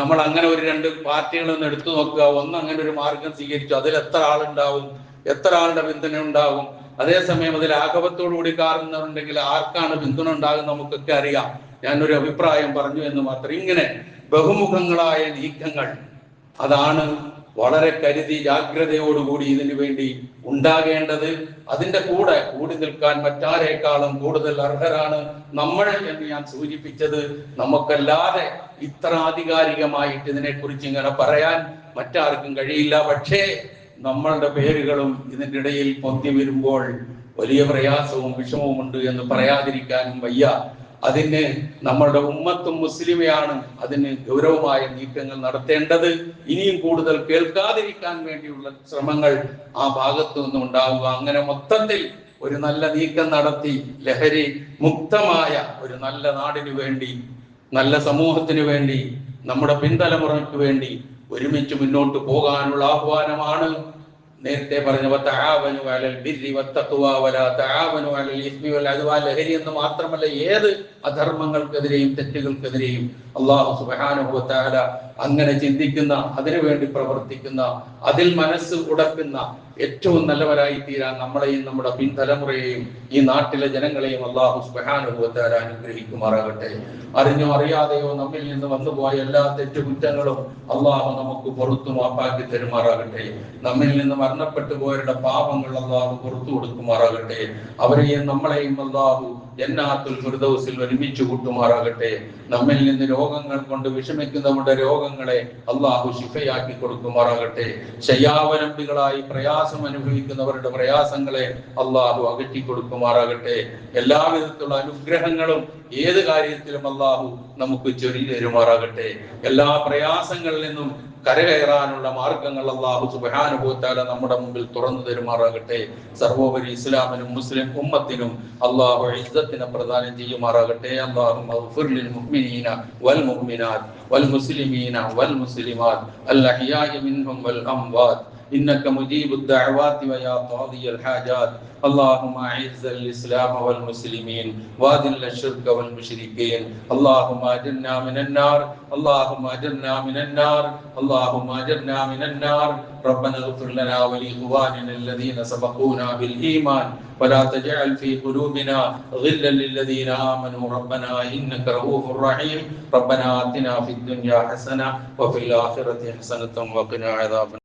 നമ്മൾ അങ്ങനെ ഒരു രണ്ട് പാർട്ടികളൊന്ന് എടുത്തു നോക്കുക. ഒന്ന് അങ്ങനെ ഒരു മാർഗം സ്വീകരിച്ചു, അതിൽ എത്ര ആളുണ്ടാവും, എത്ര ആളുടെ പിന്തുണ ഉണ്ടാവും. അതേസമയം അതിൽ ആഘവത്തോടുകൂടി കാണുന്നവരുണ്ടെങ്കിൽ ആർക്കാണ് പിന്തുണ ഉണ്ടാകുന്നത് നമുക്കൊക്കെ അറിയാം. ഞാനൊരു അഭിപ്രായം പറഞ്ഞു എന്ന് മാത്രം. ഇങ്ങനെ ബഹുമുഖങ്ങളായ നീക്കങ്ങൾ അതാണ് വളരെ കരുതി ജാഗ്രതയോടുകൂടി ഇതിനു വേണ്ടി ഉണ്ടാകേണ്ടത്. അതിന്റെ കൂടെ കൂടി നിൽക്കാൻ മറ്റാരേക്കാളും കൂടുതൽ അർഹരാണ് നമ്മൾ എന്ന് ഞാൻ സൂചിപ്പിച്ചത്. നമുക്കല്ലാതെ ഇത്ര ആധികാരികമായിട്ട് ഇതിനെക്കുറിച്ച് ഇങ്ങനെ പറയാൻ മറ്റാർക്കും കഴിയില്ല. പക്ഷേ നമ്മളുടെ പേരുകളും ഇതിൻ്റെ ഇടയിൽ പൊന്തി വരുമ്പോൾ വലിയ പ്രയാസവും വിഷമവും ഉണ്ട് എന്ന് പറയാതിരിക്കാനും വയ്യ. അതിന് നമ്മളുടെ ഉമ്മത്തും മുസ്ലിമെയാണ് അതിന് ഗൗരവമായ നീക്കങ്ങൾ നടത്തേണ്ടത്. ഇനിയും കൂടുതൽ കേൾക്കാതിരിക്കാൻ വേണ്ടിയുള്ള ശ്രമങ്ങൾ ആ ഭാഗത്തു നിന്നും ഉണ്ടാവുക. അങ്ങനെ മൊത്തത്തിൽ ഒരു നല്ല നീക്കം നടത്തി ലഹരി മുക്തമായ ഒരു നല്ല നാടിനു വേണ്ടി, നല്ല സമൂഹത്തിന് വേണ്ടി, നമ്മുടെ പിൻതലമുറയ്ക്ക് വേണ്ടി ഒരുമിച്ച് മുന്നോട്ട് പോകാനുള്ള ആഹ്വാനമാണ് നേരത്തെ പറഞ്ഞ വതആവനു അലൽ ബിർരി വത്തഖ്വ വലാ തആവനു അലൽ ഇസ്മി വൽ അദ്വാൻ. ലഹരി എന്ന് മാത്രമല്ല ഏത് അധർമ്മങ്ങൾക്കെതിരെയും തെറ്റുകൾക്കെതിരെയും അല്ലാഹു സുബ്ഹാനഹു വ തആല അങ്ങനെ ചിന്തിക്കുന്ന, അതിനുവേണ്ടി പ്രവർത്തിക്കുന്ന, അതിൽ മനസ്സ് ഉടക്കുന്ന ഏറ്റവും നല്ലവരായി തീരാൻ നമ്മളെയും നമ്മുടെ പിൻതലമുറയെയും ഈ നാട്ടിലെ ജനങ്ങളെയും അല്ലാഹു സുബ്ഹാനഹു വ തആല അനുഗ്രഹിക്കുമാറാകട്ടെ. അറിഞ്ഞോ അറിയാതെയോ നമ്മിൽ നിന്ന് വന്നുപോയ എല്ലാ തെറ്റുകുറ്റങ്ങളും അല്ലാഹു നമുക്ക് പുറത്തു മാപ്പാക്കി തരുമാറാകട്ടെ. നമ്മിൽ നിന്ന് മരണപ്പെട്ടു പോയവരുടെ പാപങ്ങൾ അല്ലാഹു പുറത്തു കൊടുക്കുമാറാകട്ടെ. അവരെയും നമ്മളെയും അല്ലാഹു ജന്നാത്തുൽ ഫിർദൗസിൽ ഒരുമിച്ച് കൂട്ടുമാറാകട്ടെ. നമ്മിൽ നിന്ന് രോഗങ്ങൾ കൊണ്ട് വിഷമിക്കുന്നവരുടെ രോഗങ്ങളെ അല്ലാഹു ശിഫയാക്കി കൊടുക്കുമാറാകട്ടെ. ശയ്യാവലംബികളായി പ്രയാസം അനുഭവിക്കുന്നവരുടെ പ്രയാസങ്ങളെ അല്ലാഹു അകറ്റി കൊടുക്കുമാറാകട്ടെ. എല്ലാവിധത്തിലുള്ള അനുഗ്രഹങ്ങളും ഏത് കാര്യത്തിലും അള്ളാഹു നമുക്ക് ചൊരിഞ്ഞു തരുമാറാകട്ടെ. എല്ലാ പ്രയാസങ്ങളിൽ നിന്നും കരകയറാനുള്ള മാർഗങ്ങൾ അള്ളാഹു സുബ്ഹാനഹു വ തആല നമ്മുടെ മുമ്പിൽ തുറന്നു തരുമാറാകട്ടെ. സർവോപരി ഇസ്ലാമിനും മുസ്ലിം ഉമ്മത്തിനും അള്ളാഹു ഇസ്സത്തിനെ പ്രദാനം ചെയ്യുമാറാകട്ടെ. അല്ലാഹുമ്മ ഗ്ഫിർ ലിൽ മുഅ്മിനീന വൽ മുഅ്മിനാത്ത് വൽ മുസ്ലിമീന വൽ മുസ്ലിമാത്ത് അൽ അഹ്യാഇ മിൻഹും വൽ അംവാത്ത് إنك مجيب الدعوات ويا قاضي الحاجات. اللهم أعز الإسلام والمسلمين وأذل الشرك والمشركين. اللهم أجرنا من النار. اللهم أجرنا من النار. اللهم أجرنا من النار. ربنا اغفر لنا ولإخواننا الذين سبقونا بالإيمان ولا تجعل في قلوبنا غلا للذين آمنوا ربنا إنك رؤوف رحيم. ربنا آتنا في الدنيا حسنة وفي الآخرة حسنة وقنا عذاب